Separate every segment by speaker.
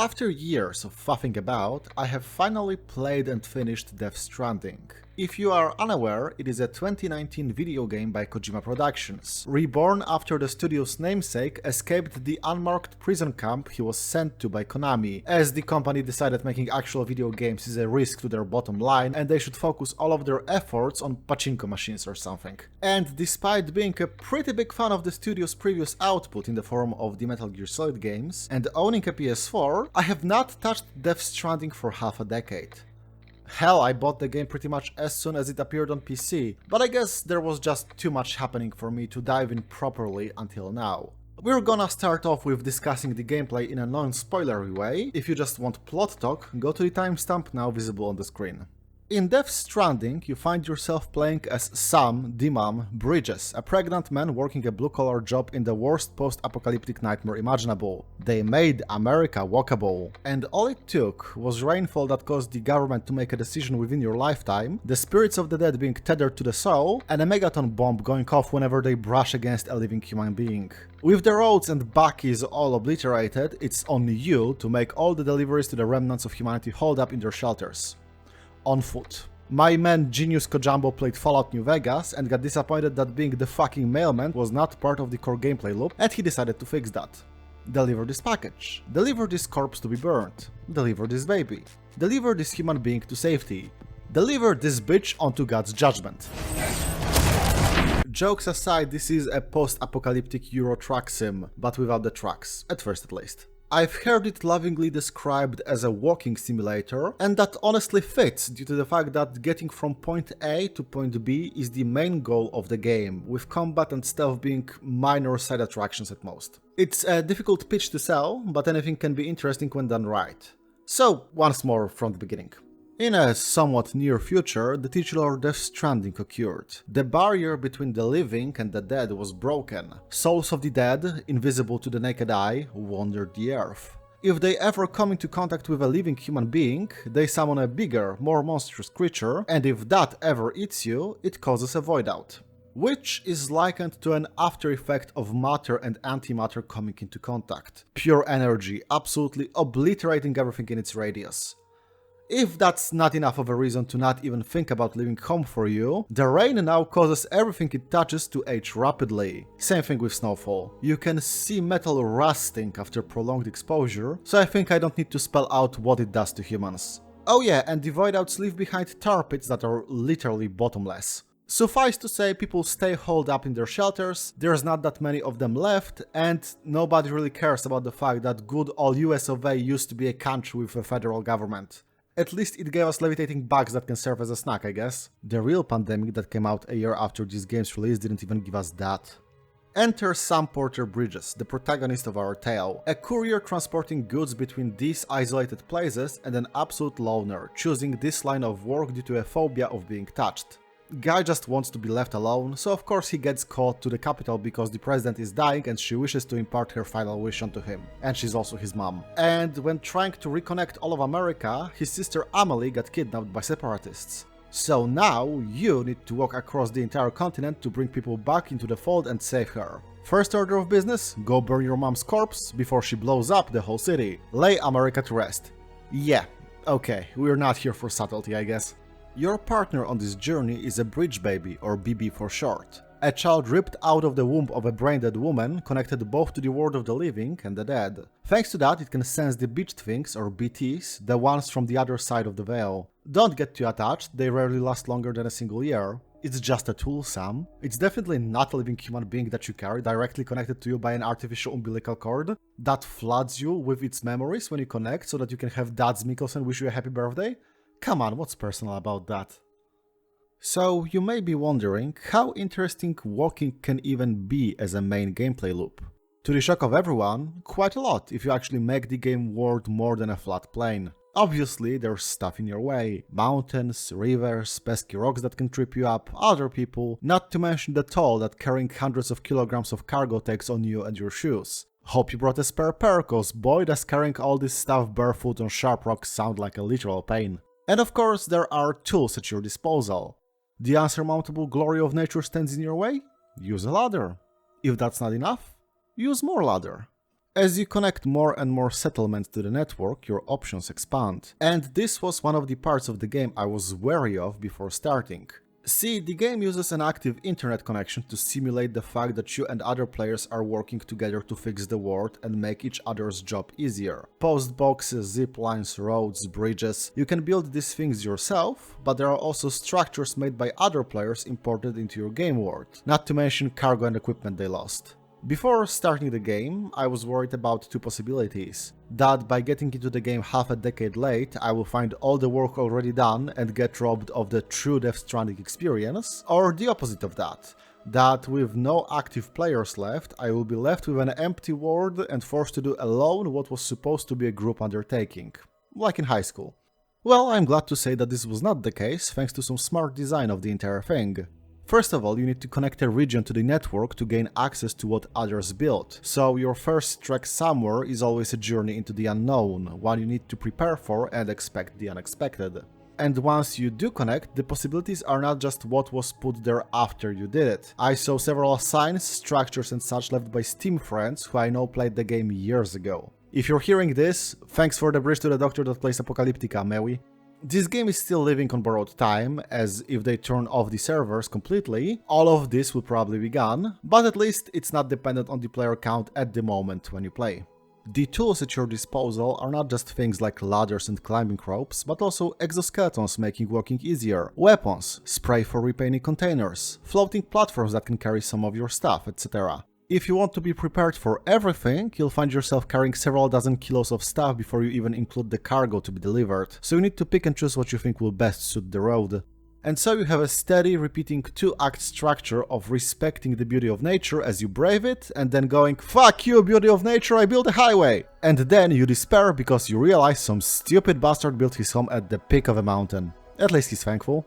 Speaker 1: After years of faffing about, I have finally played and finished Death Stranding. If you are unaware, it is a 2019 video game by Kojima Productions, reborn after the studio's namesake escaped the unmarked prison camp he was sent to by Konami, as the company decided making actual video games is a risk to their bottom line and they should focus all of their efforts on pachinko machines or something. And despite being a pretty big fan of the studio's previous output in the form of the Metal Gear Solid games, and owning a PS4, I have not touched Death Stranding for half a decade. Hell, I bought the game pretty much as soon as it appeared on PC, but I guess there was just too much happening for me to dive in properly until now. We're gonna start off with discussing the gameplay in a non-spoilery way. If you just want plot talk, go to the timestamp now visible on the screen. In Death Stranding, you find yourself playing as Sam Dimam Bridges, a pregnant man working a blue-collar job in the worst post-apocalyptic nightmare imaginable. They made America walkable. And all it took was rainfall that caused the government to make a decision within your lifetime, the spirits of the dead being tethered to the soul, and a megaton bomb going off whenever they brush against a living human being. With the roads and buckies all obliterated, it's on you to make all the deliveries to the remnants of humanity holed up in their shelters. On foot. My man Genius Kojambo played Fallout New Vegas and got disappointed that being the fucking mailman was not part of the core gameplay loop, and he decided to fix that. Deliver this package. Deliver this corpse to be burned. Deliver this baby. Deliver this human being to safety. Deliver this bitch onto God's judgment. Jokes aside, this is a post-apocalyptic Euro truck sim, but without the trucks, at first at least. I've heard it lovingly described as a walking simulator, and that honestly fits due to the fact that getting from point A to point B is the main goal of the game, with combat and stealth being minor side attractions at most. It's a difficult pitch to sell, but anything can be interesting when done right. So, once more from the beginning. In a somewhat near future, the titular Death Stranding occurred. The barrier between the living and the dead was broken. Souls of the dead, invisible to the naked eye, wandered the earth. If they ever come into contact with a living human being, they summon a bigger, more monstrous creature, and if that ever eats you, it causes a void out. Which is likened to an after effect of matter and antimatter coming into contact. Pure energy, absolutely obliterating everything in its radius. If that's not enough of a reason to not even think about leaving home for you, the rain now causes everything it touches to age rapidly. Same thing with snowfall. You can see metal rusting after prolonged exposure, so I think I don't need to spell out what it does to humans. Oh yeah, and the void outs leave behind tar pits that are literally bottomless. Suffice to say, people stay holed up in their shelters, there's not that many of them left, and nobody really cares about the fact that good old US of A used to be a country with a federal government. At least it gave us levitating bugs that can serve as a snack, I guess. The real pandemic that came out a year after these games release didn't even give us that. Enter Sam Porter Bridges, the protagonist of our tale, a courier transporting goods between these isolated places and an absolute loner, choosing this line of work due to a phobia of being touched. Guy just wants to be left alone, so of course he gets called to the capital because the president is dying and she wishes to impart her final wish onto him. And she's also his mom. And when trying to reconnect all of America, his sister Amelie got kidnapped by separatists. So now you need to walk across the entire continent to bring people back into the fold and save her. First order of business, go burn your mom's corpse before she blows up the whole city. Lay America to rest. Yeah, okay, we're not here for subtlety, I guess. Your partner on this journey is a bridge baby, or BB for short. A child ripped out of the womb of a brain-dead woman, connected both to the world of the living and the dead. Thanks to that, it can sense the beached things, or BTs, the ones from the other side of the veil. Don't get too attached, they rarely last longer than a single year. It's just a tool, Sam. It's definitely not a living human being that you carry, directly connected to you by an artificial umbilical cord that floods you with its memories when you connect so that you can have Dads Mikkelsen wish you a happy birthday. Come on, what's personal about that? So, you may be wondering how interesting walking can even be as a main gameplay loop. To the shock of everyone, quite a lot if you actually make the game world more than a flat plane. Obviously, there's stuff in your way. Mountains, rivers, pesky rocks that can trip you up, other people, not to mention the toll that carrying hundreds of kilograms of cargo takes on you and your shoes. Hope you brought a spare pair, cause boy does carrying all this stuff barefoot on sharp rocks sound like a literal pain. And of course, there are tools at your disposal. The unsurmountable glory of nature stands in your way? Use a ladder. If that's not enough, use more ladder. As you connect more and more settlements to the network, your options expand. And this was one of the parts of the game I was wary of before starting. See, the game uses an active internet connection to simulate the fact that you and other players are working together to fix the world and make each other's job easier. Post boxes, zip lines, roads, bridges. You can build these things yourself, but there are also structures made by other players imported into your game world, not to mention cargo and equipment they lost. Before starting the game, I was worried about two possibilities. That by getting into the game half a decade late, I will find all the work already done and get robbed of the true Death Stranding experience, or the opposite of that. That with no active players left, I will be left with an empty world and forced to do alone what was supposed to be a group undertaking. Like in high school. Well, I'm glad to say that this was not the case, thanks to some smart design of the entire thing. First of all, you need to connect a region to the network to gain access to what others built. So your first trek somewhere is always a journey into the unknown, one you need to prepare for and expect the unexpected. And once you do connect, the possibilities are not just what was put there after you did it. I saw several signs, structures and such left by Steam friends who I know played the game years ago. If you're hearing this, thanks for the bridge to the doctor that plays Apocalyptica, Amelie. This game is still living on borrowed time, as if they turn off the servers completely, all of this will probably be gone, but at least it's not dependent on the player count at the moment when you play. The tools at your disposal are not just things like ladders and climbing ropes, but also exoskeletons making walking easier, weapons, spray for repainting containers, floating platforms that can carry some of your stuff, etc. If you want to be prepared for everything, you'll find yourself carrying several dozen kilos of stuff before you even include the cargo to be delivered, so you need to pick and choose what you think will best suit the road. And so you have a steady, repeating two-act structure of respecting the beauty of nature as you brave it, and then going, "Fuck you, beauty of nature, I built a highway!" And then you despair because you realize some stupid bastard built his home at the peak of a mountain. At least he's thankful.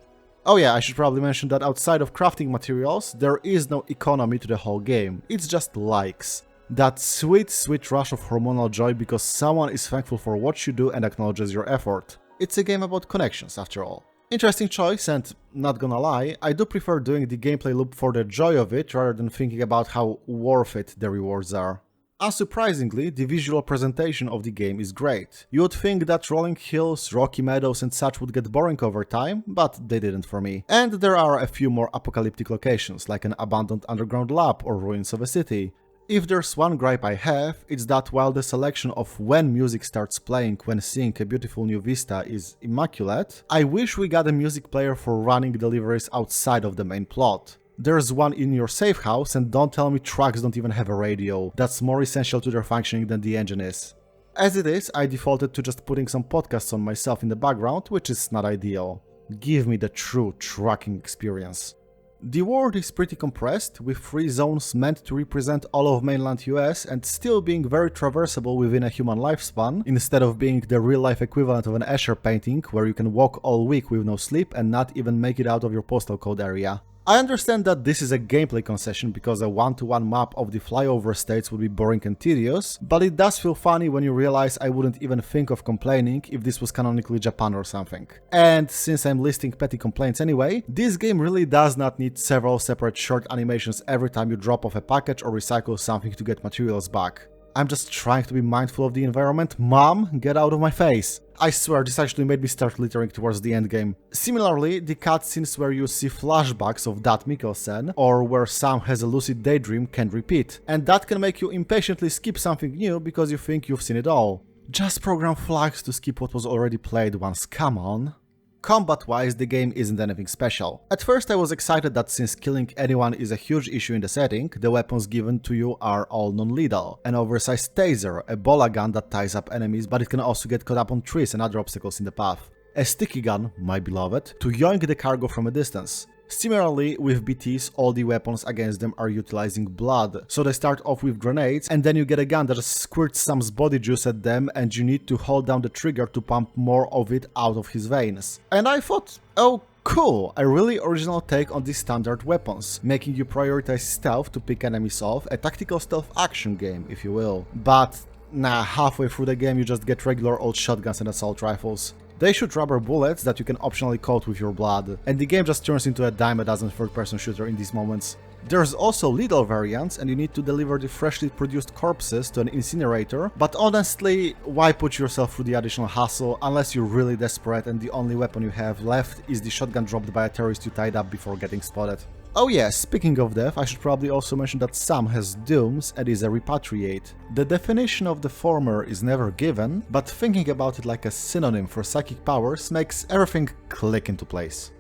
Speaker 1: Oh yeah, I should probably mention that outside of crafting materials, there is no economy to the whole game, it's just likes. That sweet, sweet rush of hormonal joy because someone is thankful for what you do and acknowledges your effort. It's a game about connections, after all. Interesting choice, and not gonna lie, I do prefer doing the gameplay loop for the joy of it rather than thinking about how worth it the rewards are. Unsurprisingly, the visual presentation of the game is great. You would think that rolling hills, rocky meadows and such would get boring over time, but they didn't for me. And there are a few more apocalyptic locations, like an abandoned underground lab or ruins of a city. If there's one gripe I have, it's that while the selection of when music starts playing when seeing a beautiful new vista is immaculate, I wish we got a music player for running deliveries outside of the main plot. There's one in your safe house, and don't tell me trucks don't even have a radio. That's more essential to their functioning than the engine is. As it is, I defaulted to just putting some podcasts on myself in the background, which is not ideal. Give me the true trucking experience. The world is pretty compressed, with 3 zones meant to represent all of mainland US and still being very traversable within a human lifespan, instead of being the real-life equivalent of an Escher painting where you can walk all week with no sleep and not even make it out of your postal code area. I understand that this is a gameplay concession because a one-to-one map of the flyover states would be boring and tedious, but it does feel funny when you realize I wouldn't even think of complaining if this was canonically Japan or something. And since I'm listing petty complaints anyway, this game really does not need several separate short animations every time you drop off a package or recycle something to get materials back. I'm just trying to be mindful of the environment. Mom, get out of my face! I swear, this actually made me start littering towards the endgame. Similarly, the cutscenes where you see flashbacks of that Mikkelsen, or where Sam has a lucid daydream, can repeat, and that can make you impatiently skip something new because you think you've seen it all. Just program flags to skip what was already played once, come on. Combat-wise, the game isn't anything special. At first I was excited that since killing anyone is a huge issue in the setting, the weapons given to you are all non-lethal. An oversized taser, a bola gun that ties up enemies, but it can also get caught up on trees and other obstacles in the path. A sticky gun, my beloved, to yoink the cargo from a distance. Similarly, with BTs, all the weapons against them are utilizing blood, so they start off with grenades and then you get a gun that squirts some body juice at them and you need to hold down the trigger to pump more of it out of his veins. And I thought, oh cool, a really original take on these standard weapons, making you prioritize stealth to pick enemies off, a tactical stealth action game, if you will. But nah, halfway through the game you just get regular old shotguns and assault rifles. They shoot rubber bullets that you can optionally coat with your blood, and the game just turns into a dime a dozen third-person shooter in these moments. There's also lethal variants, and you need to deliver the freshly produced corpses to an incinerator, but honestly, why put yourself through the additional hassle unless you're really desperate and the only weapon you have left is the shotgun dropped by a terrorist you tied up before getting spotted. Oh yeah, speaking of death, I should probably also mention that Sam has dooms and is a repatriate. The definition of the former is never given, but thinking about it like a synonym for psychic powers makes everything click into place.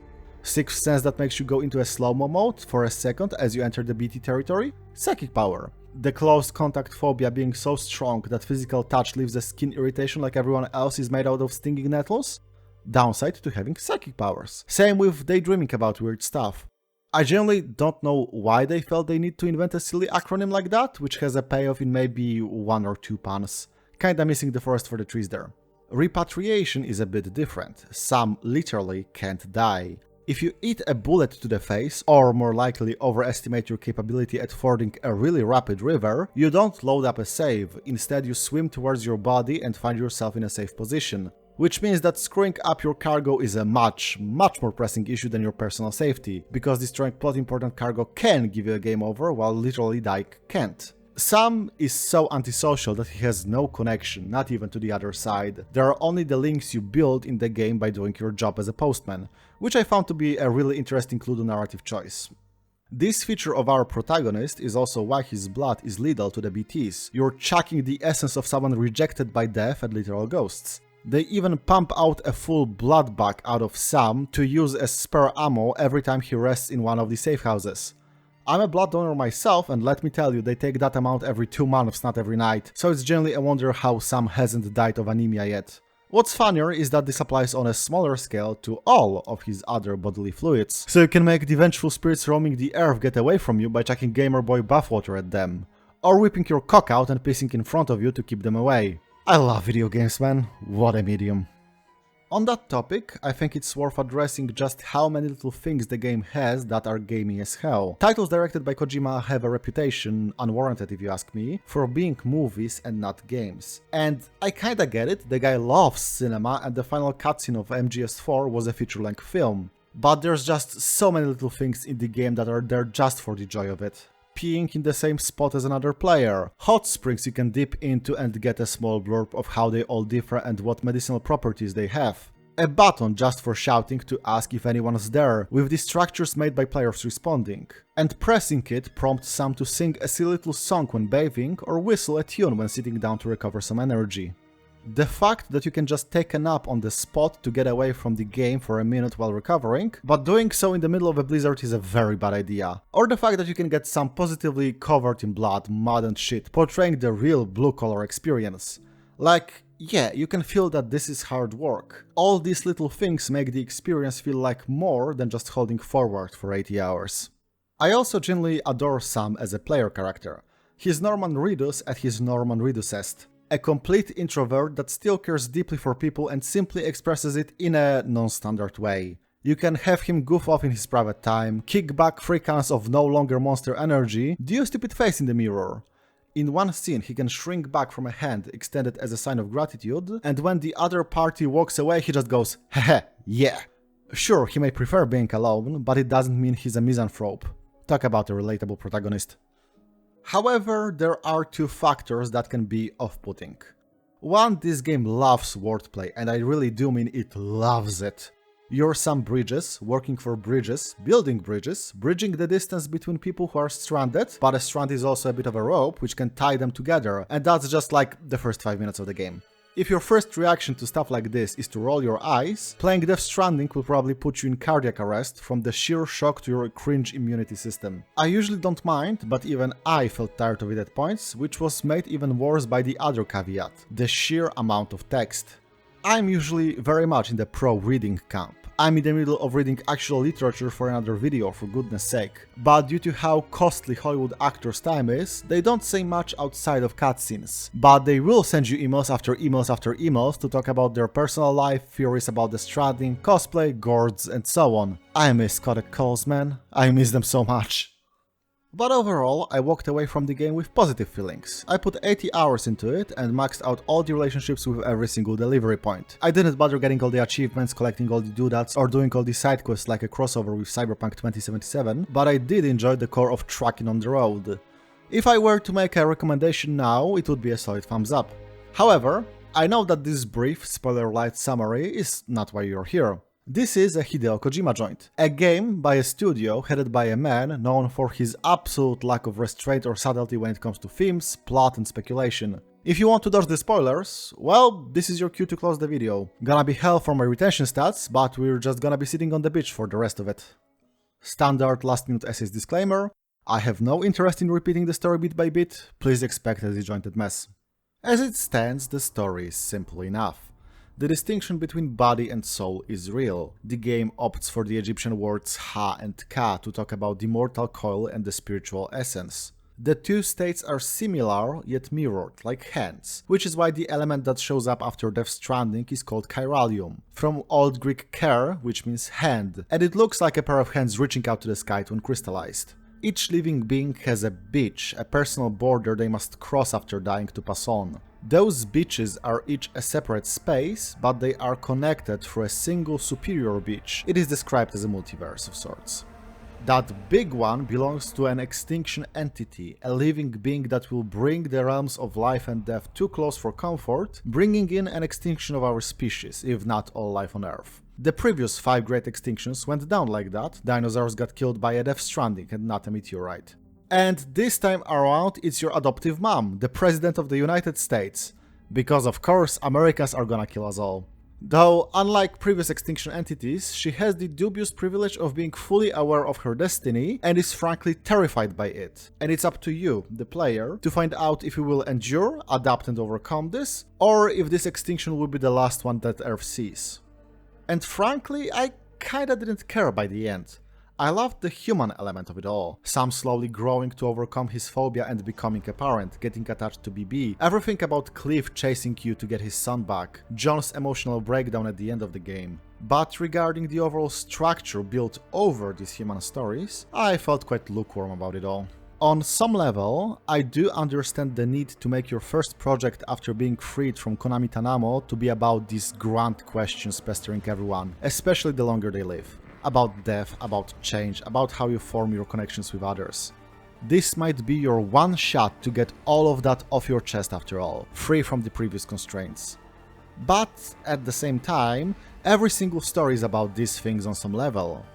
Speaker 1: Sixth sense that makes you go into a slow-mo mode for a second as you enter the BT territory? Psychic power. The close contact phobia being so strong that physical touch leaves a skin irritation like everyone else is made out of stinging nettles? Downside to having psychic powers. Same with daydreaming about weird stuff. I generally don't know why they felt they need to invent a silly acronym like that, which has a payoff in maybe 1 or 2 puns. Kinda missing the forest for the trees there. Repatriation is a bit different. Some literally can't die. If you eat a bullet to the face, or more likely overestimate your capability at fording a really rapid river, you don't load up a save, instead you swim towards your body and find yourself in a safe position. Which means that screwing up your cargo is a much more pressing issue than your personal safety, because destroying plot important cargo can give you a game over, while literally Dyke can't. Sam is so antisocial that he has no connection, not even to the other side. There are only the links you build in the game by doing your job as a postman, which I found to be a really interesting ludonarrative choice. This feature of our protagonist is also why his blood is lethal to the BTs. You're chucking the essence of someone rejected by death and literal ghosts. They even pump out a full blood bag out of Sam to use as spare ammo every time he rests in one of the safe houses. I'm a blood donor myself, and let me tell you, they take that amount every 2 months, not every night, so it's generally a wonder how Sam hasn't died of anemia yet. What's funnier is that this applies on a smaller scale to all of his other bodily fluids, so you can make the vengeful spirits roaming the earth get away from you by chucking Gamer Boy bathwater at them, or whipping your cock out and pissing in front of you to keep them away. I love video games, man, what a medium. On that topic, I think it's worth addressing just how many little things the game has that are gamey as hell. Titles directed by Kojima have a reputation, unwarranted if you ask me, for being movies and not games. And I kinda get it, the guy loves cinema and the final cutscene of MGS4 was a feature-length film. But there's just so many little things in the game that are there just for the joy of it. Peeing in the same spot as another player, hot springs you can dip into and get a small blurb of how they all differ and what medicinal properties they have. A button just for shouting to ask if anyone's there, with the structures made by players responding. And pressing it prompts Sam to sing a silly little song when bathing or whistle a tune when sitting down to recover some energy. The fact that you can just take a nap on the spot to get away from the game for a minute while recovering, but doing so in the middle of a blizzard is a very bad idea. Or the fact that you can get Sam positively covered in blood, mud and shit, portraying the real blue-collar experience. Like, yeah, you can feel that this is hard work. All these little things make the experience feel like more than just holding forward for 80 hours. I also genuinely adore Sam as a player character. He's Norman Reedus at his Norman Reedusest. A complete introvert that still cares deeply for people and simply expresses it in a non-standard way. You can have him goof off in his private time, kick back 3 cans of no longer Monster Energy, do a stupid face in the mirror. In one scene he can shrink back from a hand extended as a sign of gratitude, and when the other party walks away he just goes, hehe, yeah. Sure, he may prefer being alone, but it doesn't mean he's a misanthrope. Talk about a relatable protagonist. However, there are 2 factors that can be off-putting. One, this game loves wordplay, and I really do mean it loves it. You're Sam Bridges, working for bridges, building bridges, bridging the distance between people who are stranded, but a strand is also a bit of a rope which can tie them together, and that's just like the first 5 minutes of the game. If your first reaction to stuff like this is to roll your eyes, playing Death Stranding will probably put you in cardiac arrest from the sheer shock to your cringe immunity system. I usually don't mind, but even I felt tired of it at points, which was made even worse by the other caveat, the sheer amount of text. I'm usually very much in the pro-reading camp. I'm in the middle of reading actual literature for another video, for goodness sake. But due to how costly Hollywood actors' time is, they don't say much outside of cutscenes. But they will send you emails after emails after emails to talk about their personal life, theories about Death Stranding, cosplay, gourds, and so on. I miss Kodak calls, man. I miss them so much. But overall, I walked away from the game with positive feelings. I put 80 hours into it and maxed out all the relationships with every single delivery point. I didn't bother getting all the achievements, collecting all the doodads, or doing all the side quests like a crossover with Cyberpunk 2077, but I did enjoy the core of trucking on the road. If I were to make a recommendation now, it would be a solid thumbs up. However, I know that this brief, spoiler-light summary is not why you're here. This is a Hideo Kojima joint, a game by a studio headed by a man known for his absolute lack of restraint or subtlety when it comes to themes, plot and speculation. If you want to dodge the spoilers, well, this is your cue to close the video. Gonna be hell for my retention stats, but we're just gonna be sitting on the beach for the rest of it. Standard last minute essays disclaimer, I have no interest in repeating the story bit by bit, please expect a disjointed mess. As it stands, the story is simple enough. The distinction between body and soul is real. The game opts for the Egyptian words Ha and Ka to talk about the mortal coil and the spiritual essence. The two states are similar yet mirrored, like hands, which is why the element that shows up after Death Stranding is called Chiralium, from Old Greek ker, which means hand, and it looks like a pair of hands reaching out to the sky when crystallized. Each living being has a beach, a personal border they must cross after dying to pass on. Those beaches are each a separate space, but they are connected through a single superior beach. It is described as a multiverse of sorts. That big one belongs to an extinction entity, a living being that will bring the realms of life and death too close for comfort, bringing in an extinction of our species, if not all life on Earth. The previous 5 great extinctions went down like that, dinosaurs got killed by a Death Stranding and not a meteorite. And this time around it's your adoptive mom, the President of the United States. Because of course Americans are gonna kill us all. Though, unlike previous extinction entities, she has the dubious privilege of being fully aware of her destiny and is frankly terrified by it. And it's up to you, the player, to find out if you will endure, adapt and overcome this, or if this extinction will be the last one that Earth sees. And frankly, I kinda didn't care by the end. I loved the human element of it all. Sam slowly growing to overcome his phobia and becoming a parent, getting attached to BB, everything about Cliff chasing you to get his son back, John's emotional breakdown at the end of the game. But regarding the overall structure built over these human stories, I felt quite lukewarm about it all. On some level, I do understand the need to make your first project after being freed from Konami Tanamo to be about these grand questions pestering everyone, especially the longer they live. About death, about change, about how you form your connections with others. This might be your one shot to get all of that off your chest after all, free from the previous constraints. But at the same time, every single story is about these things on some level.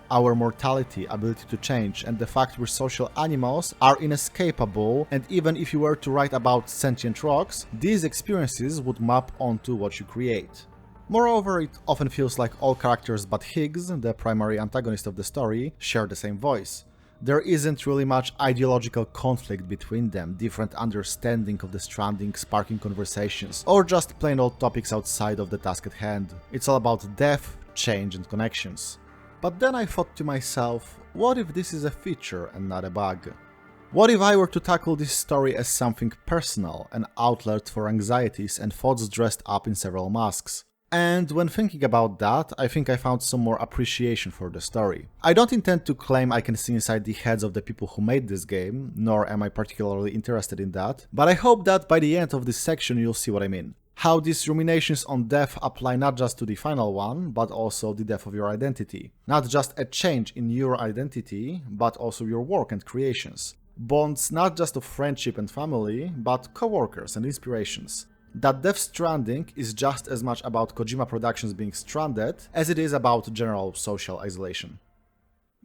Speaker 1: Our mortality, ability to change, and the fact we're social animals are inescapable, and even if you were to write about sentient rocks, these experiences would map onto what you create. Moreover, it often feels like all characters but Higgs, the primary antagonist of the story, share the same voice. There isn't really much ideological conflict between them, different understanding of the Stranding sparking conversations, or just plain old topics outside of the task at hand. It's all about death, change and connections. But then I thought to myself, what if this is a feature and not a bug? What if I were to tackle this story as something personal, an outlet for anxieties and thoughts dressed up in several masks? And when thinking about that, I think I found some more appreciation for the story. I don't intend to claim I can see inside the heads of the people who made this game, nor am I particularly interested in that, but I hope that by the end of this section you'll see what I mean. How these ruminations on death apply not just to the final one, but also the death of your identity. Not just a change in your identity, but also your work and creations. Bonds not just of friendship and family, but co-workers and inspirations. That Death Stranding is just as much about Kojima Productions being stranded as it is about general social isolation.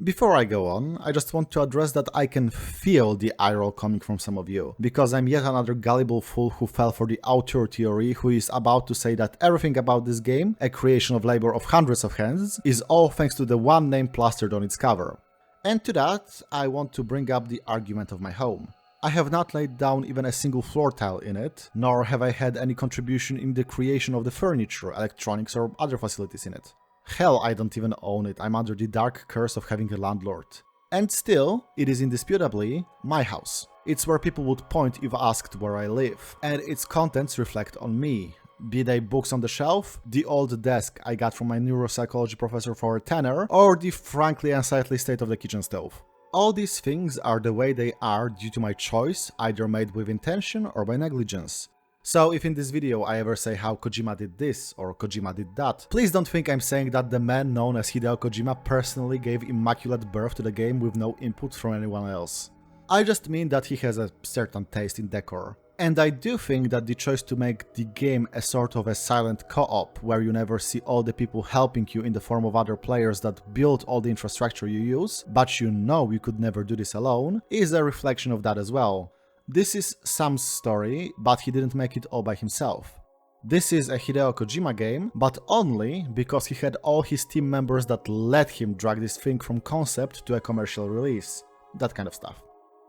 Speaker 1: Before I go on, I just want to address that I can feel the eye roll coming from some of you, because I'm yet another gullible fool who fell for the auteur theory who is about to say that everything about this game, a creation of labor of hundreds of hands, is all thanks to the one name plastered on its cover. And to that, I want to bring up the argument of my home. I have not laid down even a single floor tile in it, nor have I had any contribution in the creation of the furniture, electronics or other facilities in it. Hell, I don't even own it, I'm under the dark curse of having a landlord. And still, it is indisputably my house. It's where people would point if asked where I live, and its contents reflect on me. Be they books on the shelf, the old desk I got from my neuropsychology professor for a tenner, or the frankly unsightly state of the kitchen stove. All these things are the way they are due to my choice, either made with intention or by negligence. So if in this video I ever say how Kojima did this or Kojima did that, please don't think I'm saying that the man known as Hideo Kojima personally gave immaculate birth to the game with no input from anyone else. I just mean that he has a certain taste in decor. And I do think that the choice to make the game a sort of a silent co-op, where you never see all the people helping you in the form of other players that build all the infrastructure you use, but you know you could never do this alone, is a reflection of that as well. This is Sam's story, but he didn't make it all by himself. This is a Hideo Kojima game, but only because he had all his team members that let him drag this thing from concept to a commercial release. That kind of stuff.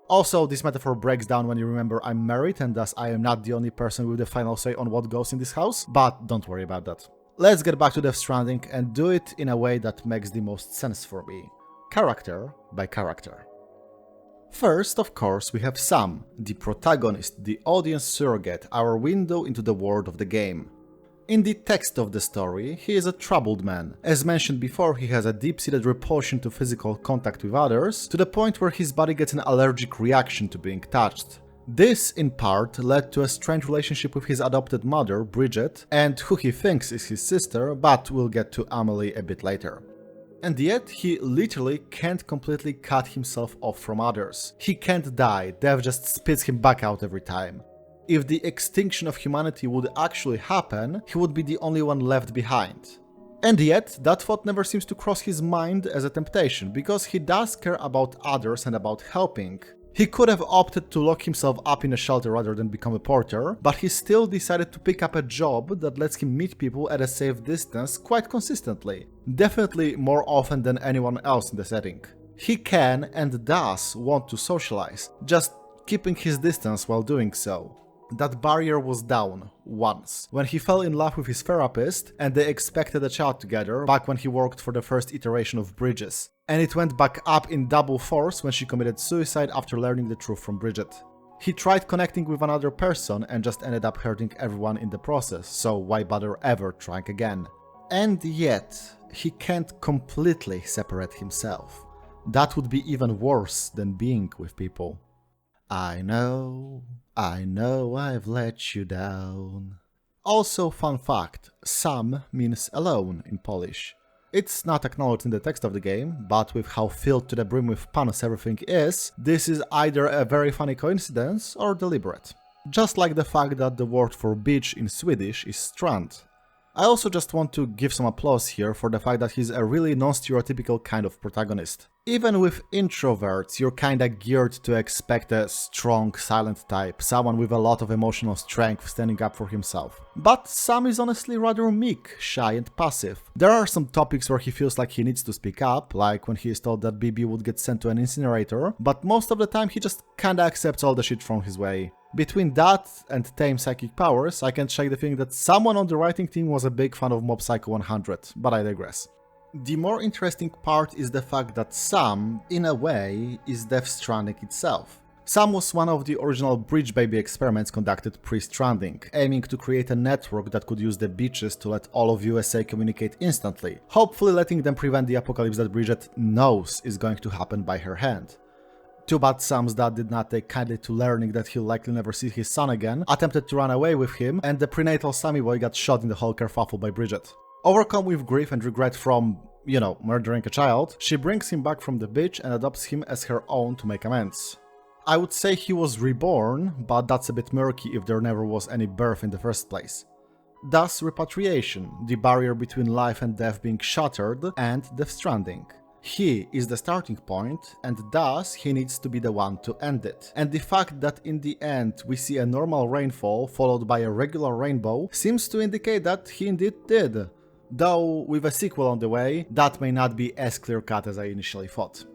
Speaker 1: Also, this metaphor breaks down when you remember I'm married and thus I am not the only person with the final say on what goes in this house, but don't worry about that. Let's get back to Death Stranding and do it in a way that makes the most sense for me. Character by character. First, of course, we have Sam, the protagonist, the audience surrogate, our window into the world of the game. In the text of the story, he is a troubled man. As mentioned before, he has a deep-seated repulsion to physical contact with others, to the point where his body gets an allergic reaction to being touched. This, in part, led to a strange relationship with his adopted mother, Bridget, and who he thinks is his sister, but we'll get to Amelie a bit later. And yet, he literally can't completely cut himself off from others. He can't die, death just spits him back out every time. If the extinction of humanity would actually happen, he would be the only one left behind. And yet, that thought never seems to cross his mind as a temptation, because he does care about others and about helping. He could have opted to lock himself up in a shelter rather than become a porter, but he still decided to pick up a job that lets him meet people at a safe distance quite consistently. Definitely more often than anyone else in the setting. He can and does want to socialize, just keeping his distance while doing so. That barrier was down once, when he fell in love with his therapist and they expected a child together back when he worked for the first iteration of Bridges. And it went back up in double force when she committed suicide after learning the truth from Bridget. He tried connecting with another person and just ended up hurting everyone in the process, so why bother ever trying again? And yet, he can't completely separate himself. That would be even worse than being with people. I know I've let you down. Also, fun fact, Sam means alone in Polish. It's not acknowledged in the text of the game, but with how filled to the brim with puns everything is, this is either a very funny coincidence or deliberate. Just like the fact that the word for beach in Swedish is strand. I also just want to give some applause here for the fact that he's a really non-stereotypical kind of protagonist. Even with introverts, you're kinda geared to expect a strong, silent type, someone with a lot of emotional strength standing up for himself. But Sam is honestly rather meek, shy and passive. There are some topics where he feels like he needs to speak up, like when he is told that BB would get sent to an incinerator, but most of the time he just kinda accepts all the shit thrown his way. Between that and tame psychic powers, I can shake the feeling that someone on the writing team was a big fan of Mob Psycho 100, but I digress. The more interesting part is the fact that Sam, in a way, is Death Stranding itself. Sam was one of the original Bridge Baby experiments conducted pre-Stranding, aiming to create a network that could use the beaches to let all of USA communicate instantly, hopefully letting them prevent the apocalypse that Bridget knows is going to happen by her hand. Too bad Sam's dad did not take kindly to learning that he'll likely never see his son again, attempted to run away with him, and the prenatal Sammy boy got shot in the whole kerfuffle by Bridget. Overcome with grief and regret from, murdering a child, she brings him back from the beach and adopts him as her own to make amends. I would say he was reborn, but that's a bit murky if there never was any birth in the first place. Thus, repatriation, the barrier between life and death being shattered, and Death Stranding. He is the starting point, and thus he needs to be the one to end it. And the fact that in the end we see a normal rainfall followed by a regular rainbow seems to indicate that he indeed did. Though with a sequel on the way, that may not be as clear-cut as I initially thought.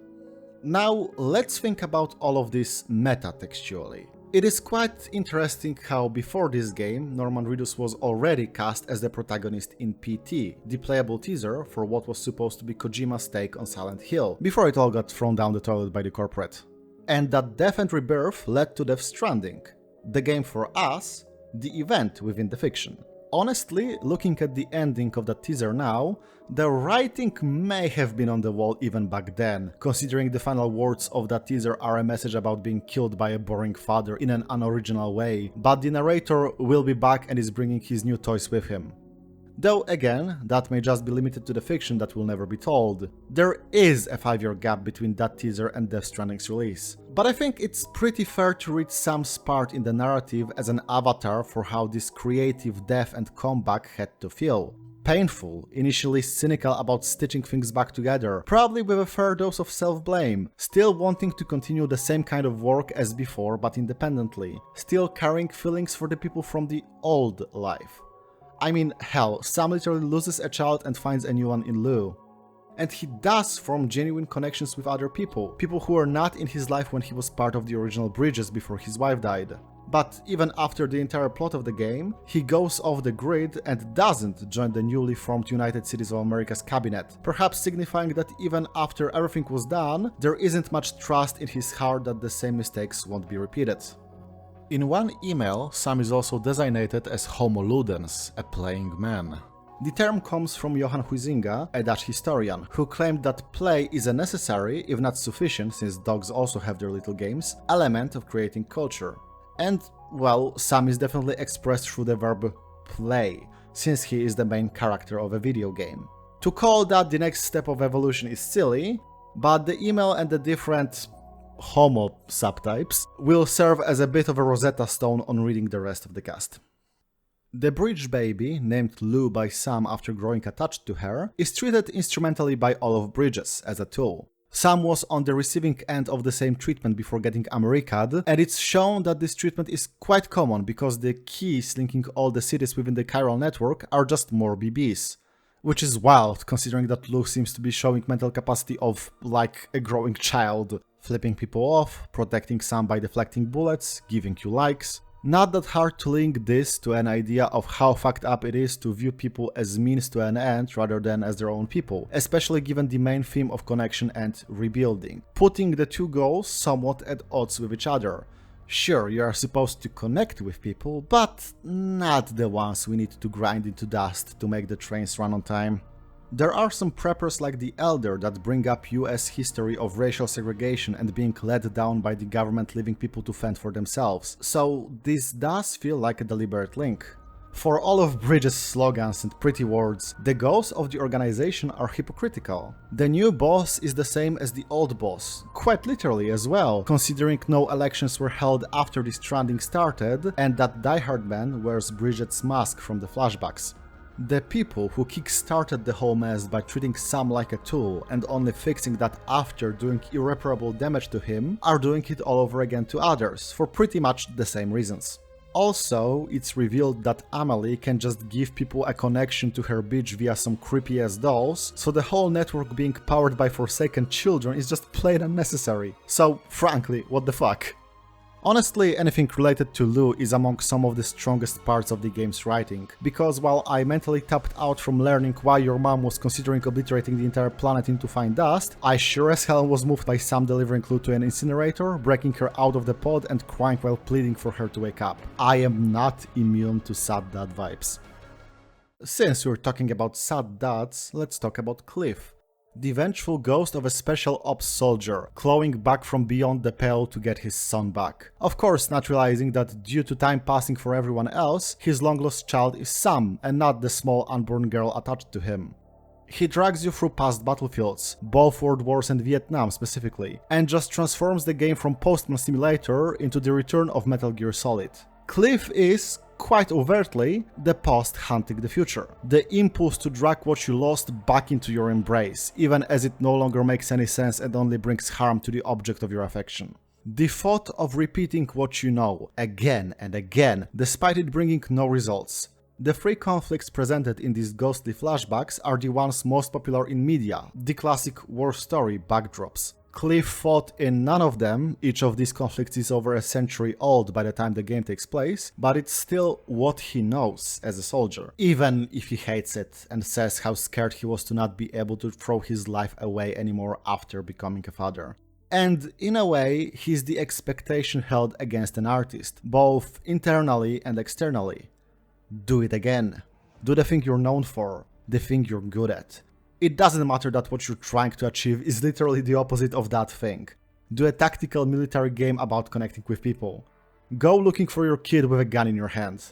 Speaker 1: Now let's think about all of this meta-textually. It is quite interesting how before this game, Norman Reedus was already cast as the protagonist in PT, the playable teaser for what was supposed to be Kojima's take on Silent Hill, before it all got thrown down the toilet by the corporate. And that death and rebirth led to Death Stranding, the game for us, the event within the fiction. honestly, looking at the ending of the teaser now, the writing may have been on the wall even back then, considering the final words of that teaser are a message about being killed by a boring father in an unoriginal way, but the narrator will be back and is bringing his new toys with him. Though again, that may just be limited to the fiction that will never be told. There is a 5-year gap between that teaser and Death Stranding's release. But I think it's pretty fair to read Sam's part in the narrative as an avatar for how this creative death and comeback had to feel. Painful, initially cynical about stitching things back together, probably with a fair dose of self-blame, still wanting to continue the same kind of work as before but independently, still carrying feelings for the people from the old life. I mean, hell, Sam literally loses a child and finds a new one in Lou. And he does form genuine connections with other people who were not in his life when he was part of the original Bridges before his wife died. But even after the entire plot of the game, he goes off the grid and doesn't join the newly formed United Cities of America's cabinet, perhaps signifying that even after everything was done, there isn't much trust in his heart that the same mistakes won't be repeated. In one email, Sam is also designated as Homo Ludens, a playing man. The term comes from Johann Huizinga, a Dutch historian, who claimed that play is a necessary, if not sufficient, since dogs also have their little games, element of creating culture. And, well, Sam is definitely expressed through the verb play, since he is the main character of a video game. To call that the next step of evolution is silly, but the email and the different Homo subtypes will serve as a bit of a Rosetta Stone on reading the rest of the cast. The bridge baby, named Lou by Sam after growing attached to her, is treated instrumentally by all of Bridges as a tool. Sam was on the receiving end of the same treatment before getting America'd, and it's shown that this treatment is quite common because the keys linking all the cities within the chiral network are just more BBs. Which is wild, considering that Lou seems to be showing mental capacity of, like, a growing child. Flipping people off, protecting Sam by deflecting bullets, giving you likes. Not that hard to link this to an idea of how fucked up it is to view people as means to an end rather than as their own people, especially given the main theme of connection and rebuilding, putting the two goals somewhat at odds with each other. Sure, you are supposed to connect with people, but not the ones we need to grind into dust to make the trains run on time. There are some preppers like The Elder that bring up US history of racial segregation and being led down by the government leaving people to fend for themselves, so this does feel like a deliberate link. For all of Bridges' slogans and pretty words, the goals of the organization are hypocritical. The new boss is the same as the old boss, quite literally as well, considering no elections were held after the Stranding started and that Die-Hardman wears Bridget's mask from the flashbacks. The people who kick-started the whole mess by treating Sam like a tool and only fixing that after doing irreparable damage to him are doing it all over again to others, for pretty much the same reasons. Also, it's revealed that Amelie can just give people a connection to her bitch via some creepy-ass dolls, so the whole network being powered by forsaken children is just plain unnecessary. So, frankly, what the fuck? Honestly, anything related to Lou is among some of the strongest parts of the game's writing, because while I mentally tapped out from learning why your mom was considering obliterating the entire planet into fine dust, I sure as hell was moved by Sam delivering Lou to an incinerator, breaking her out of the pod and crying while pleading for her to wake up. I am not immune to sad dad vibes. Since we're talking about sad dads, let's talk about Cliff. The vengeful ghost of a special ops soldier, clawing back from beyond the pale to get his son back. Of course, not realizing that due to time passing for everyone else, his long-lost child is Sam, and not the small unborn girl attached to him. He drags you through past battlefields, both World Wars and Vietnam specifically, and just transforms the game from Postman Simulator into the return of Metal Gear Solid. Cliff is, quite overtly, the past hunting the future. The impulse to drag what you lost back into your embrace, even as it no longer makes any sense and only brings harm to the object of your affection. The thought of repeating what you know, again and again, despite it bringing no results. The three conflicts presented in these ghostly flashbacks are the ones most popular in media, the classic war story backdrops. Cliff fought in none of them, each of these conflicts is over a century old by the time the game takes place, but it's still what he knows as a soldier, even if he hates it and says how scared he was to not be able to throw his life away anymore after becoming a father. And in a way, he's the expectation held against an artist, both internally and externally. Do it again. Do the thing you're known for, the thing you're good at. It doesn't matter that what you're trying to achieve is literally the opposite of that thing. Do a tactical military game about connecting with people. Go looking for your kid with a gun in your hand.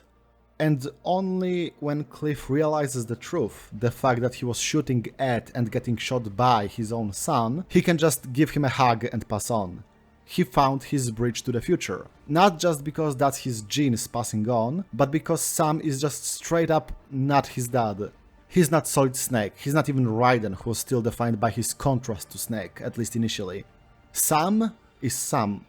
Speaker 1: And only when Cliff realizes the truth, the fact that he was shooting at and getting shot by his own son, he can just give him a hug and pass on. He found his bridge to the future. Not just because that's his genes passing on, but because Sam is just straight up not his dad. He's not Solid Snake, he's not even Raiden, who was still defined by his contrast to Snake, at least initially. Sam is Sam,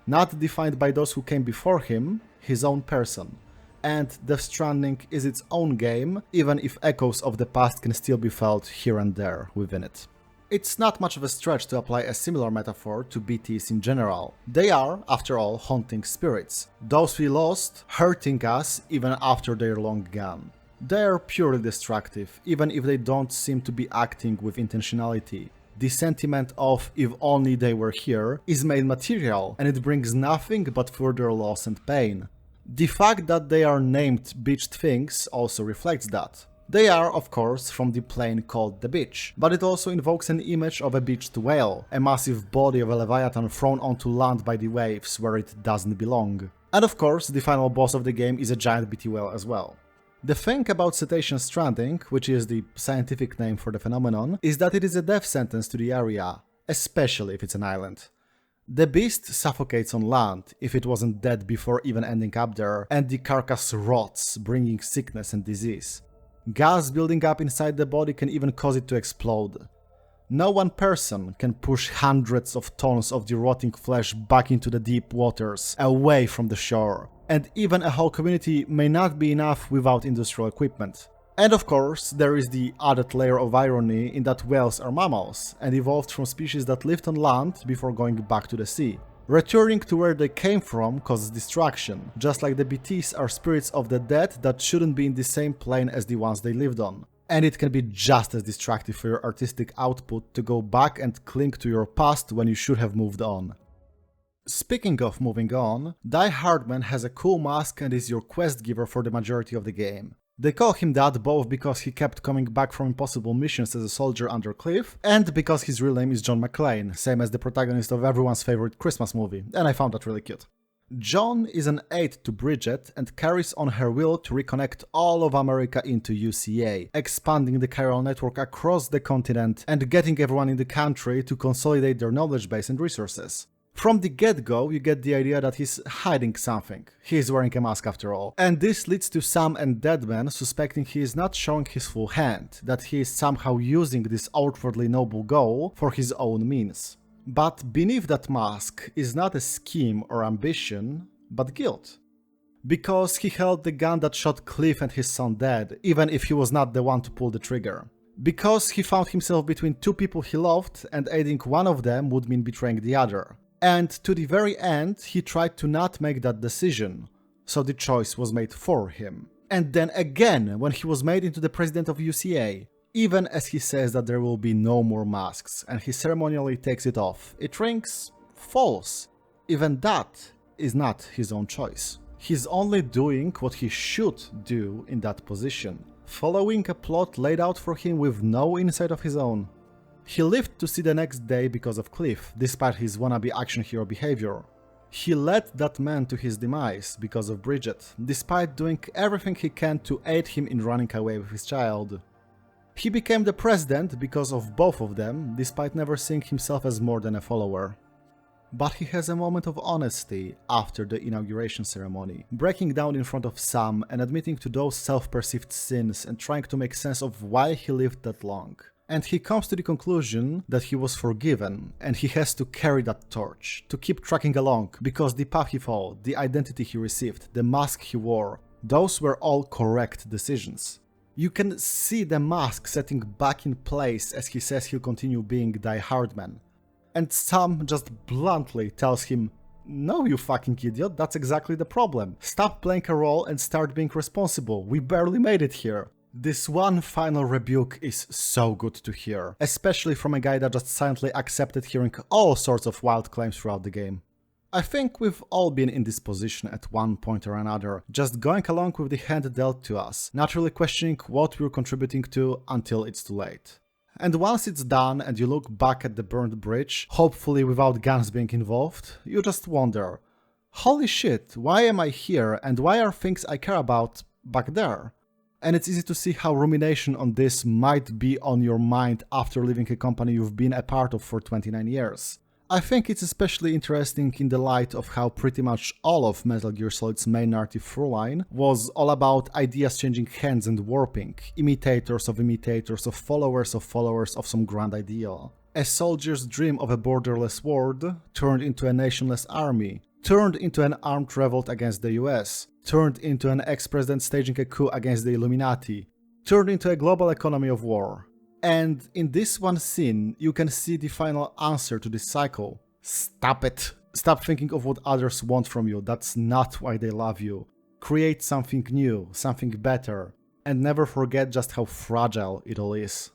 Speaker 1: not defined by those who came before him, his own person. And Death Stranding is its own game, even if echoes of the past can still be felt here and there within it. It's not much of a stretch to apply a similar metaphor to BTs in general. They are, after all, haunting spirits, those we lost, hurting us even after they're long gone. They are purely destructive, even if they don't seem to be acting with intentionality. The sentiment of "if only they were here" is made material, and it brings nothing but further loss and pain. The fact that they are named beached things also reflects that. They are, of course, from the plane called the beach, but it also invokes an image of a beached whale, a massive body of a leviathan thrown onto land by the waves where it doesn't belong. And of course, the final boss of the game is a giant BT whale as well. The thing about cetacean stranding, which is the scientific name for the phenomenon, is that it is a death sentence to the area, especially if it's an island. The beast suffocates on land if it wasn't dead before even ending up there, and the carcass rots, bringing sickness and disease. Gas building up inside the body can even cause it to explode. No one person can push hundreds of tons of the rotting flesh back into the deep waters, away from the shore, and even a whole community may not be enough without industrial equipment. And of course, there is the added layer of irony in that whales are mammals, and evolved from species that lived on land before going back to the sea. Returning to where they came from causes destruction, just like the BTs are spirits of the dead that shouldn't be in the same plane as the ones they lived on. And it can be just as destructive for your artistic output to go back and cling to your past when you should have moved on. Speaking of moving on, Die-Hardman has a cool mask and is your quest giver for the majority of the game. They call him that both because he kept coming back from impossible missions as a soldier under Cliff, and because his real name is John McClane, same as the protagonist of everyone's favorite Christmas movie, and I found that really cute. John is an aide to Bridget and carries on her will to reconnect all of America into UCA, expanding the chiral network across the continent and getting everyone in the country to consolidate their knowledge base and resources. From the get-go, you get the idea that he's hiding something. He's wearing a mask after all. And this leads to Sam and Deadman suspecting he is not showing his full hand, that he is somehow using this outwardly noble goal for his own means. But beneath that mask is not a scheme or ambition, but guilt. Because he held the gun that shot Cliff and his son dead, even if he was not the one to pull the trigger. Because he found himself between two people he loved, and aiding one of them would mean betraying the other. And to the very end, he tried to not make that decision, so the choice was made for him. And then again, when he was made into the president of UCA, even as he says that there will be no more masks, and he ceremonially takes it off, it rings false. Even that is not his own choice. He's only doing what he should do in that position, following a plot laid out for him with no insight of his own. He lived to see the next day because of Cliff, despite his wannabe action hero behavior. He led that man to his demise because of Bridget, despite doing everything he can to aid him in running away with his child. He became the president because of both of them, despite never seeing himself as more than a follower. But he has a moment of honesty after the inauguration ceremony, breaking down in front of Sam and admitting to those self-perceived sins and trying to make sense of why he lived that long. And he comes to the conclusion that he was forgiven, and he has to carry that torch, to keep tracking along, because the path he followed, the identity he received, the mask he wore, those were all correct decisions. You can see the mask setting back in place as he says he'll continue being Die-Hardman. And Sam just bluntly tells him, "No, you fucking idiot, that's exactly the problem. Stop playing a role and start being responsible. We barely made it here." This one final rebuke is so good to hear, especially from a guy that just silently accepted hearing all sorts of wild claims throughout the game. I think we've all been in this position at one point or another, just going along with the hand dealt to us, naturally questioning what we're contributing to until it's too late. And once it's done and you look back at the burned bridge, hopefully without guns being involved, you just wonder, holy shit, why am I here and why are things I care about back there? And it's easy to see how rumination on this might be on your mind after leaving a company you've been a part of for 29 years. I think it's especially interesting in the light of how pretty much all of Metal Gear Solid's main narrative throughline was all about ideas changing hands and warping, imitators of followers of some grand ideal. A soldier's dream of a borderless world turned into a nationless army, turned into an armed revolt against the US, turned into an ex-president staging a coup against the Illuminati, turned into a global economy of war. And in this one scene, you can see the final answer to this cycle. Stop it! Stop thinking of what others want from you, that's not why they love you. Create something new, something better, and never forget just how fragile it all is.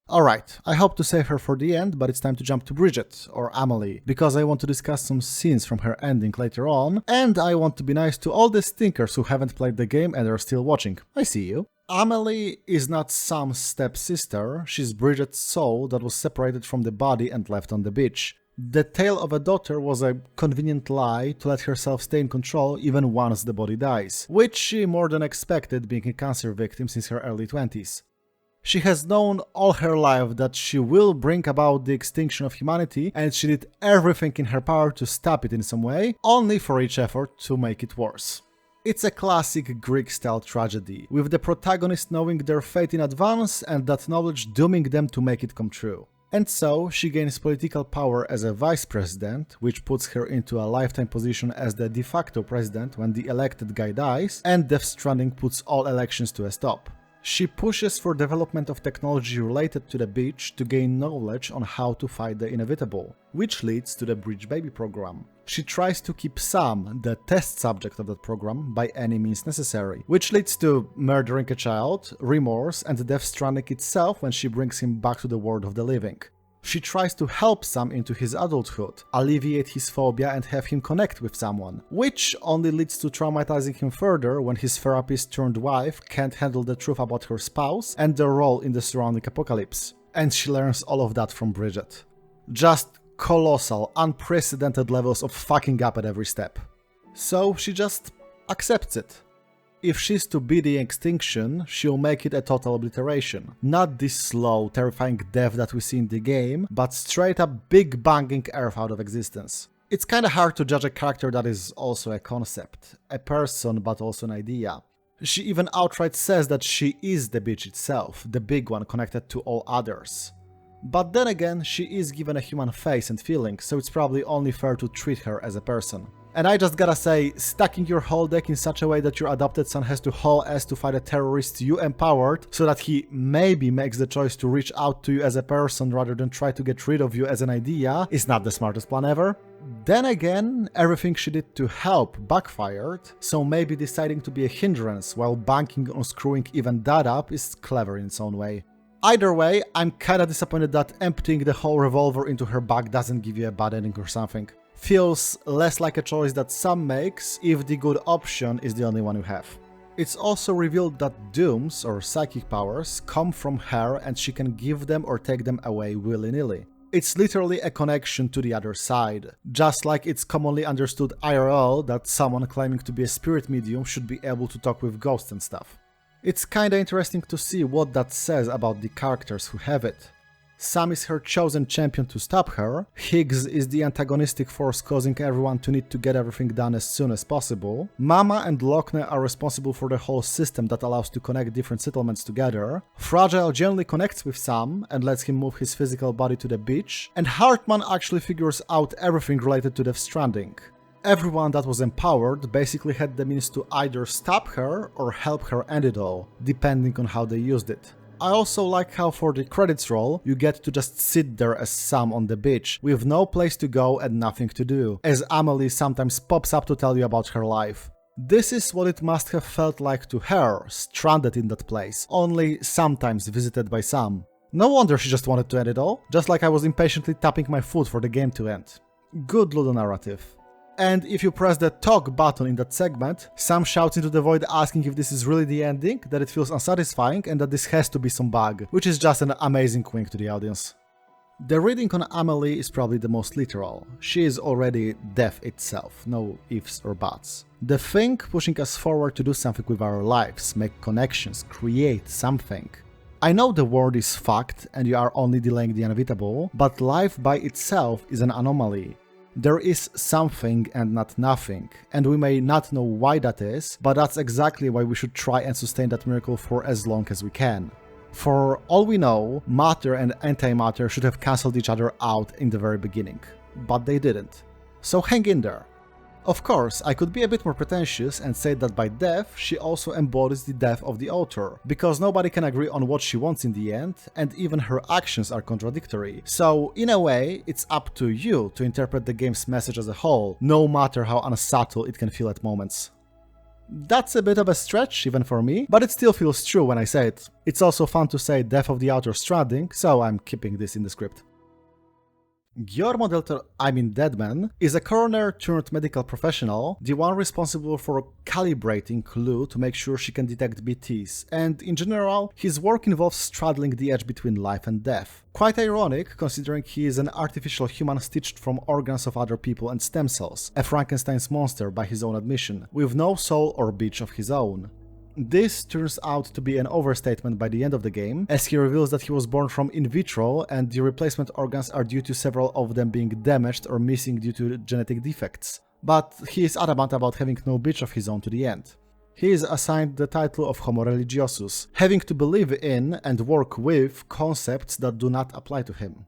Speaker 1: Alright, I hope to save her for the end, but it's time to jump to Bridget, or Amelie, because I want to discuss some scenes from her ending later on, and I want to be nice to all the stinkers who haven't played the game and are still watching. I see you. Amelie is not Sam's stepsister, she's Bridget's soul that was separated from the body and left on the beach. The tale of a daughter was a convenient lie to let herself stay in control even once the body dies, which she more than expected being a cancer victim since her early 20s. She has known all her life that she will bring about the extinction of humanity, and she did everything in her power to stop it in some way, only for each effort to make it worse. It's a classic Greek-style tragedy, with the protagonist knowing their fate in advance and that knowledge dooming them to make it come true. And so, she gains political power as a vice president, which puts her into a lifetime position as the de facto president when the elected guy dies, and Death Stranding puts all elections to a stop. She pushes for development of technology related to the beach to gain knowledge on how to fight the inevitable, which leads to the Bridge Baby program. She tries to keep Sam, the test subject of that program, by any means necessary, which leads to murdering a child, remorse, and Death Stranding itself when she brings him back to the world of the living. She tries to help Sam into his adulthood, alleviate his phobia and have him connect with someone, which only leads to traumatizing him further when his therapist-turned-wife can't handle the truth about her spouse and their role in the surrounding apocalypse. And she learns all of that from Bridget. Just colossal, unprecedented levels of fucking up at every step. So she just accepts it. If she's to be the extinction, she'll make it a total obliteration. Not this slow, terrifying death that we see in the game, but straight up big banging Earth out of existence. It's kinda hard to judge a character that is also a concept, a person but also an idea. She even outright says that she is the bitch itself, the big one connected to all others. But then again, she is given a human face and feelings, so it's probably only fair to treat her as a person. And I just gotta say, stacking your whole deck in such a way that your adopted son has to haul ass to fight a terrorist you empowered, so that he maybe makes the choice to reach out to you as a person rather than try to get rid of you as an idea, is not the smartest plan ever. Then again, everything she did to help backfired, so maybe deciding to be a hindrance while banking on screwing even that up is clever in its own way. Either way, I'm kinda disappointed that emptying the whole revolver into her back doesn't give you a bad ending or something. Feels less like a choice that Sam makes if the good option is the only one you have. It's also revealed that dooms, or psychic powers, come from her and she can give them or take them away willy-nilly. It's literally a connection to the other side, just like it's commonly understood IRL that someone claiming to be a spirit medium should be able to talk with ghosts and stuff. It's kinda interesting to see what that says about the characters who have it. Sam is her chosen champion to stop her, Higgs is the antagonistic force causing everyone to need to get everything done as soon as possible, Mama and Lockne are responsible for the whole system that allows to connect different settlements together, Fragile generally connects with Sam and lets him move his physical body to the beach, and Heartman actually figures out everything related to Death Stranding. Everyone that was empowered basically had the means to either stop her or help her end it all, depending on how they used it. I also like how for the credits roll, you get to just sit there as Sam on the beach, with no place to go and nothing to do, as Amelie sometimes pops up to tell you about her life. This is what it must have felt like to her, stranded in that place, only sometimes visited by Sam. No wonder she just wanted to end it all, just like I was impatiently tapping my foot for the game to end. Good ludonarrative. And if you press the talk button in that segment, Sam shouts into the void asking if this is really the ending, that it feels unsatisfying and that this has to be some bug, which is just an amazing wink to the audience. The reading on Amelie is probably the most literal. She is already death itself, no ifs or buts. The thing pushing us forward to do something with our lives, make connections, create something. I know the world is fucked and you are only delaying the inevitable, but life by itself is an anomaly. There is something and not nothing, and we may not know why that is, but that's exactly why we should try and sustain that miracle for as long as we can. For all we know, matter and antimatter should have cancelled each other out in the very beginning, but they didn't. So hang in there. Of course, I could be a bit more pretentious and say that by death she also embodies the death of the author, because nobody can agree on what she wants in the end, and even her actions are contradictory. So, in a way, it's up to you to interpret the game's message as a whole, no matter how unsubtle it can feel at moments. That's a bit of a stretch, even for me, but it still feels true when I say it. It's also fun to say death of the author Stranding, so I'm keeping this in the script. Guillermo Deadman is a coroner turned medical professional, the one responsible for calibrating Lou to make sure she can detect BTs, and in general, his work involves straddling the edge between life and death. Quite ironic, considering he is an artificial human stitched from organs of other people and stem cells, a Frankenstein's monster by his own admission, with no soul or bitch of his own. This turns out to be an overstatement by the end of the game, as he reveals that he was born from in vitro and the replacement organs are due to several of them being damaged or missing due to genetic defects. But he is adamant about having no bitch of his own to the end. He is assigned the title of Homo religiosus, having to believe in and work with concepts that do not apply to him.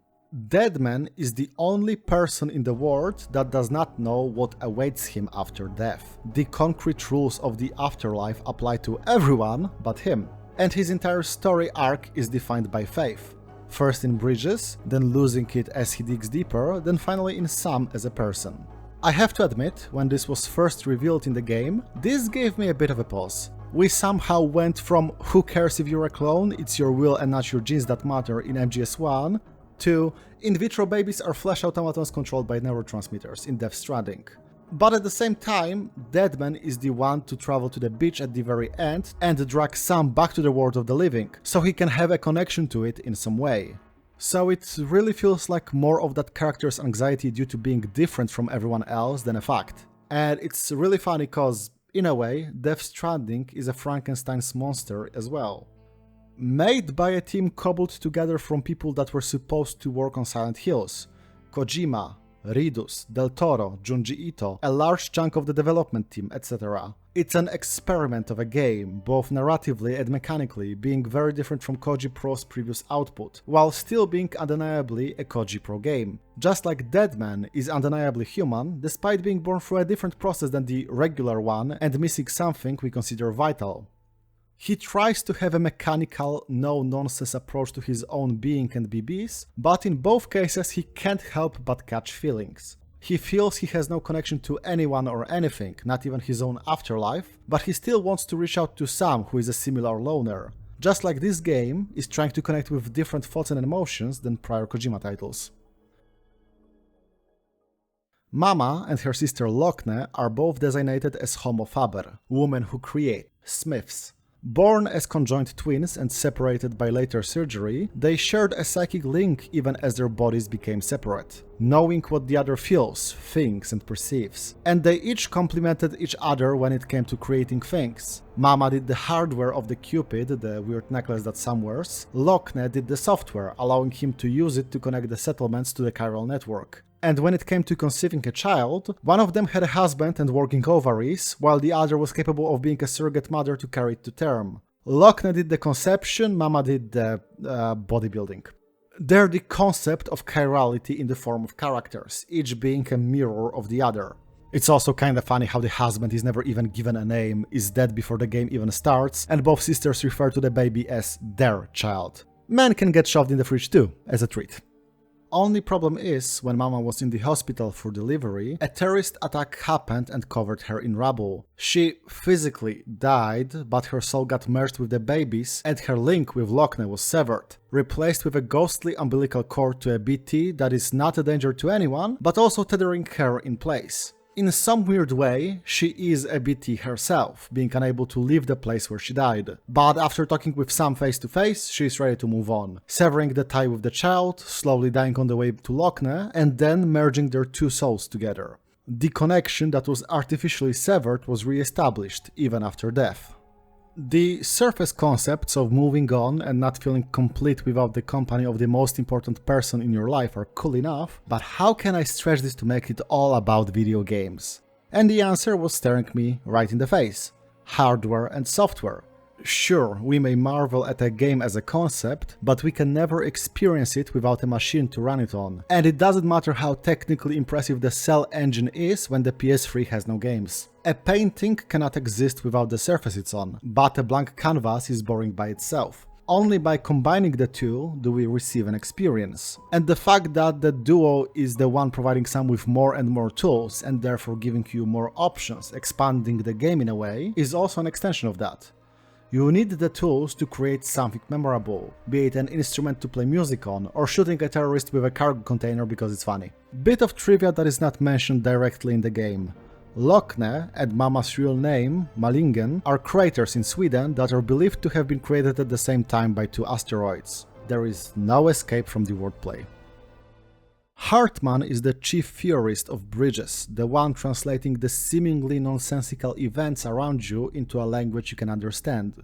Speaker 1: Deadman is the only person in the world that does not know what awaits him after death. The concrete rules of the afterlife apply to everyone but him, and his entire story arc is defined by faith. First in Bridges, then losing it as he digs deeper, then finally in Sam as a person. I have to admit, when this was first revealed in the game, this gave me a bit of a pause. We somehow went from who cares if you're a clone, it's your will and not your genes that matter in MGS1, to in vitro babies are flesh automatons controlled by neurotransmitters in Death Stranding. But at the same time, Deadman is the one to travel to the beach at the very end and drag Sam back to the world of the living, so he can have a connection to it in some way. So it really feels like more of that character's anxiety due to being different from everyone else than a fact. And it's really funny cause, in a way, Death Stranding is a Frankenstein's monster as well. Made by a team cobbled together from people that were supposed to work on Silent Hills. Kojima, Ridus, Del Toro, Junji Ito, a large chunk of the development team, etc. It's an experiment of a game, both narratively and mechanically, being very different from Koji Pro's previous output, while still being undeniably a Koji Pro game. Just like Deadman is undeniably human, despite being born through a different process than the regular one and missing something we consider vital. He tries to have a mechanical, no-nonsense approach to his own being and BBs, but in both cases he can't help but catch feelings. He feels he has no connection to anyone or anything, not even his own afterlife, but he still wants to reach out to Sam, who is a similar loner. Just like this game is trying to connect with different thoughts and emotions than prior Kojima titles. Mama and her sister Lockne are both designated as Homo Faber, women who create, smiths. Born as conjoined twins and separated by later surgery, they shared a psychic link even as their bodies became separate, knowing what the other feels, thinks and perceives. And they each complemented each other when it came to creating things. Mama did the hardware of the Cupid, the weird necklace that Sam wears. Lockne did the software, allowing him to use it to connect the settlements to the chiral network. And when it came to conceiving a child, one of them had a husband and working ovaries, while the other was capable of being a surrogate mother to carry it to term. Lockne did the conception, Mama did the bodybuilding. They're the concept of chirality in the form of characters, each being a mirror of the other. It's also kinda funny how the husband is never even given a name, is dead before the game even starts, and both sisters refer to the baby as their child. Men can get shoved in the fridge too, as a treat. Only problem is, when Mama was in the hospital for delivery, a terrorist attack happened and covered her in rubble. She physically died, but her soul got merged with the baby's and her link with Lockne was severed, replaced with a ghostly umbilical cord to a BT that is not a danger to anyone, but also tethering her in place. In some weird way, she is a BT herself, being unable to leave the place where she died. But after talking with Sam face to face, she is ready to move on, severing the tie with the child, slowly dying on the way to Lockne, and then merging their two souls together. The connection that was artificially severed was re-established, even after death. The surface concepts of moving on and not feeling complete without the company of the most important person in your life are cool enough, but how can I stretch this to make it all about video games? And the answer was staring me right in the face. Hardware and software. Sure, we may marvel at a game as a concept, but we can never experience it without a machine to run it on. And it doesn't matter how technically impressive the Cell engine is when the PS3 has no games. A painting cannot exist without the surface it's on, but a blank canvas is boring by itself. Only by combining the two do we receive an experience. And the fact that the duo is the one providing some with more and more tools and therefore giving you more options, expanding the game in a way, is also an extension of that. You need the tools to create something memorable, be it an instrument to play music on, or shooting a terrorist with a cargo container because it's funny. Bit of trivia that is not mentioned directly in the game. Lockne and Mama's real name, Malingen, are craters in Sweden that are believed to have been created at the same time by two asteroids. There is no escape from the wordplay. Heartman is the chief theorist of bridges, the one translating the seemingly nonsensical events around you into a language you can understand.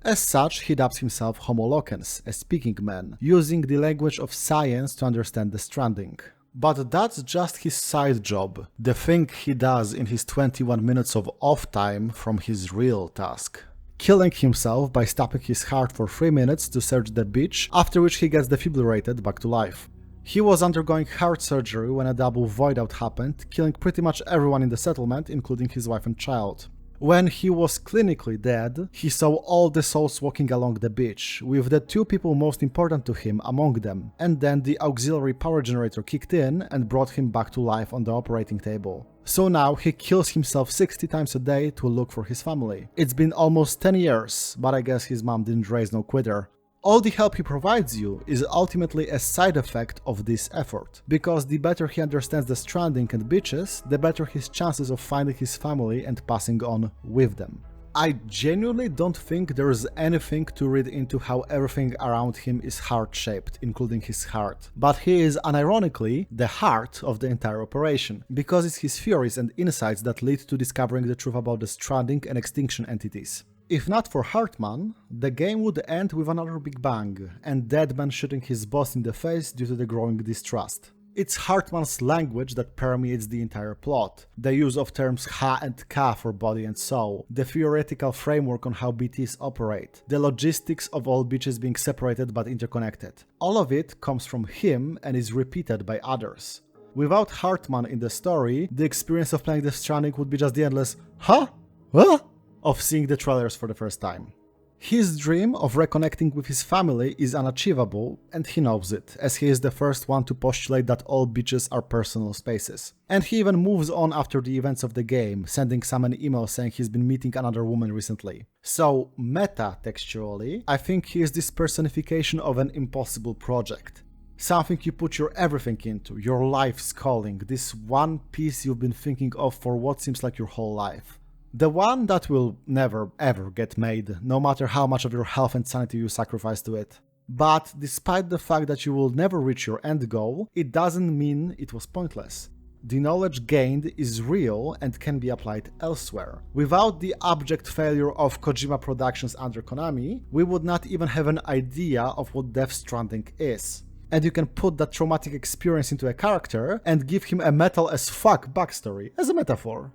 Speaker 1: As such, he dubs himself Homo Lockens, a speaking man, using the language of science to understand Death Stranding. But that's just his side job, the thing he does in his 21 minutes of off time from his real task. Killing himself by stopping his heart for 3 minutes to search the beach, after which he gets defibrillated back to life. He was undergoing heart surgery when a double void-out happened, killing pretty much everyone in the settlement, including his wife and child. When he was clinically dead, he saw all the souls walking along the beach, with the two people most important to him among them, and then the auxiliary power generator kicked in and brought him back to life on the operating table. So now he kills himself 60 times a day to look for his family. It's been almost 10 years, but I guess his mom didn't raise no quitter. All the help he provides you is ultimately a side effect of this effort, because the better he understands the Stranding and bitches, the better his chances of finding his family and passing on with them. I genuinely don't think there's anything to read into how everything around him is heart-shaped, including his heart. But he is unironically the heart of the entire operation, because it's his theories and insights that lead to discovering the truth about the Stranding and extinction entities. If not for Heartman, the game would end with another big bang, and Deadman shooting his boss in the face due to the growing distrust. It's Heartman's language that permeates the entire plot, the use of terms ha and ka for body and soul, the theoretical framework on how BTs operate, the logistics of all bitches being separated but interconnected. All of it comes from him and is repeated by others. Without Heartman in the story, the experience of playing Death Stranding would be just the endless huh? Huh? Of seeing the trailers for the first time. His dream of reconnecting with his family is unachievable, and he knows it, as he is the first one to postulate that all beaches are personal spaces. And he even moves on after the events of the game, sending Sam an email saying he's been meeting another woman recently. So, meta-textually, I think he is this personification of an impossible project. Something you put your everything into, your life's calling, this one piece you've been thinking of for what seems like your whole life. The one that will never ever get made, no matter how much of your health and sanity you sacrifice to it. But despite the fact that you will never reach your end goal, it doesn't mean it was pointless. The knowledge gained is real and can be applied elsewhere. Without the abject failure of Kojima Productions under Konami, we would not even have an idea of what Death Stranding is. And you can put that traumatic experience into a character and give him a metal as fuck backstory, as a metaphor.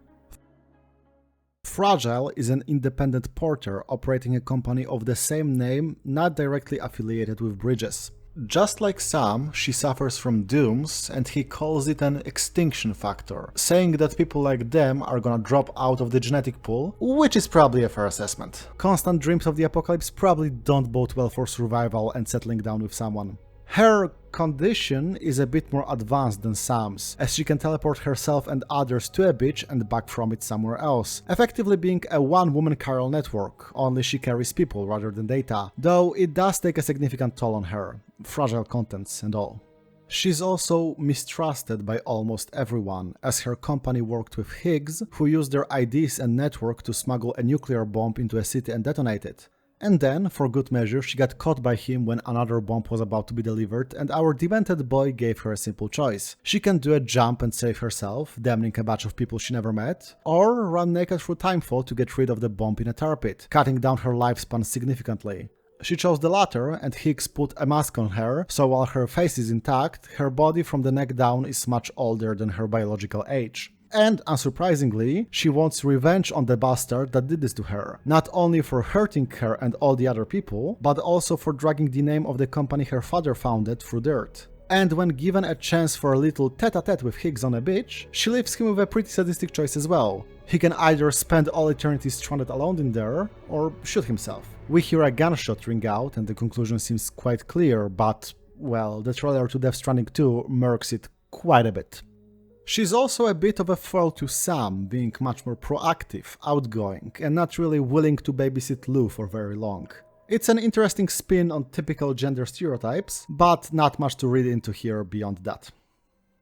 Speaker 1: Fragile is an independent porter operating a company of the same name, not directly affiliated with Bridges. Just like Sam, she suffers from dooms, and he calls it an extinction factor, saying that people like them are gonna drop out of the genetic pool, which is probably a fair assessment. Constant dreams of the apocalypse probably don't bode well for survival and settling down with someone. Her condition is a bit more advanced than Sam's, as she can teleport herself and others to a beach and back from it somewhere else, effectively being a one-woman chiral network, only she carries people rather than data, though it does take a significant toll on her, fragile contents and all. She's also mistrusted by almost everyone, as her company worked with Higgs, who used their IDs and network to smuggle a nuclear bomb into a city and detonate it. And then, for good measure, she got caught by him when another bomb was about to be delivered, and our demented boy gave her a simple choice. She can do a jump and save herself, damning a batch of people she never met, or run naked through timefall to get rid of the bomb in a tar pit, cutting down her lifespan significantly. She chose the latter, and Higgs put a mask on her, so while her face is intact, her body from the neck down is much older than her biological age. And, unsurprisingly, she wants revenge on the bastard that did this to her, not only for hurting her and all the other people, but also for dragging the name of the company her father founded through dirt. And when given a chance for a little tete-a-tete with Higgs on a beach, she leaves him with a pretty sadistic choice as well. He can either spend all eternity stranded alone in there, or shoot himself. We hear a gunshot ring out and the conclusion seems quite clear, but, well, the trailer to Death Stranding 2 murks it quite a bit. She's also a bit of a foil to Sam, being much more proactive, outgoing, and not really willing to babysit Lou for very long. It's an interesting spin on typical gender stereotypes, but not much to read into here beyond that.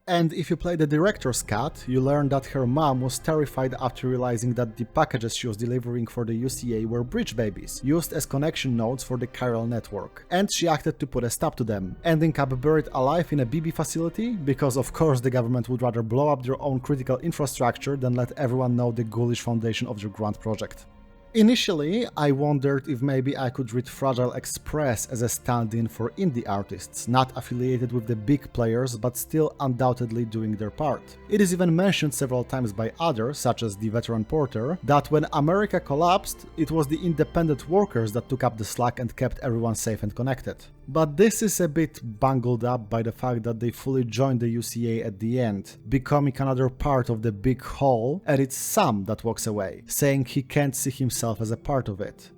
Speaker 1: And if you play the director's cut, you learn that her mom was terrified after realizing that the packages she was delivering for the UCA were bridge babies, used as connection nodes for the chiral network, and she acted to put a stop to them, ending up buried alive in a BB facility, because of course the government would rather blow up their own critical infrastructure than let everyone know the ghoulish foundation of their grand project. Initially, I wondered if maybe I could read Fragile Express as a stand-in for indie artists, not affiliated with the big players but still undoubtedly doing their part. It is even mentioned several times by others, such as the veteran Porter, that when America collapsed, it was the independent workers that took up the slack and kept everyone safe and connected. But this is a bit bungled up by the fact that they fully joined the UCA at the end, becoming another part of the big whole, and it's Sam that walks away, saying he can't see himself as a part of it.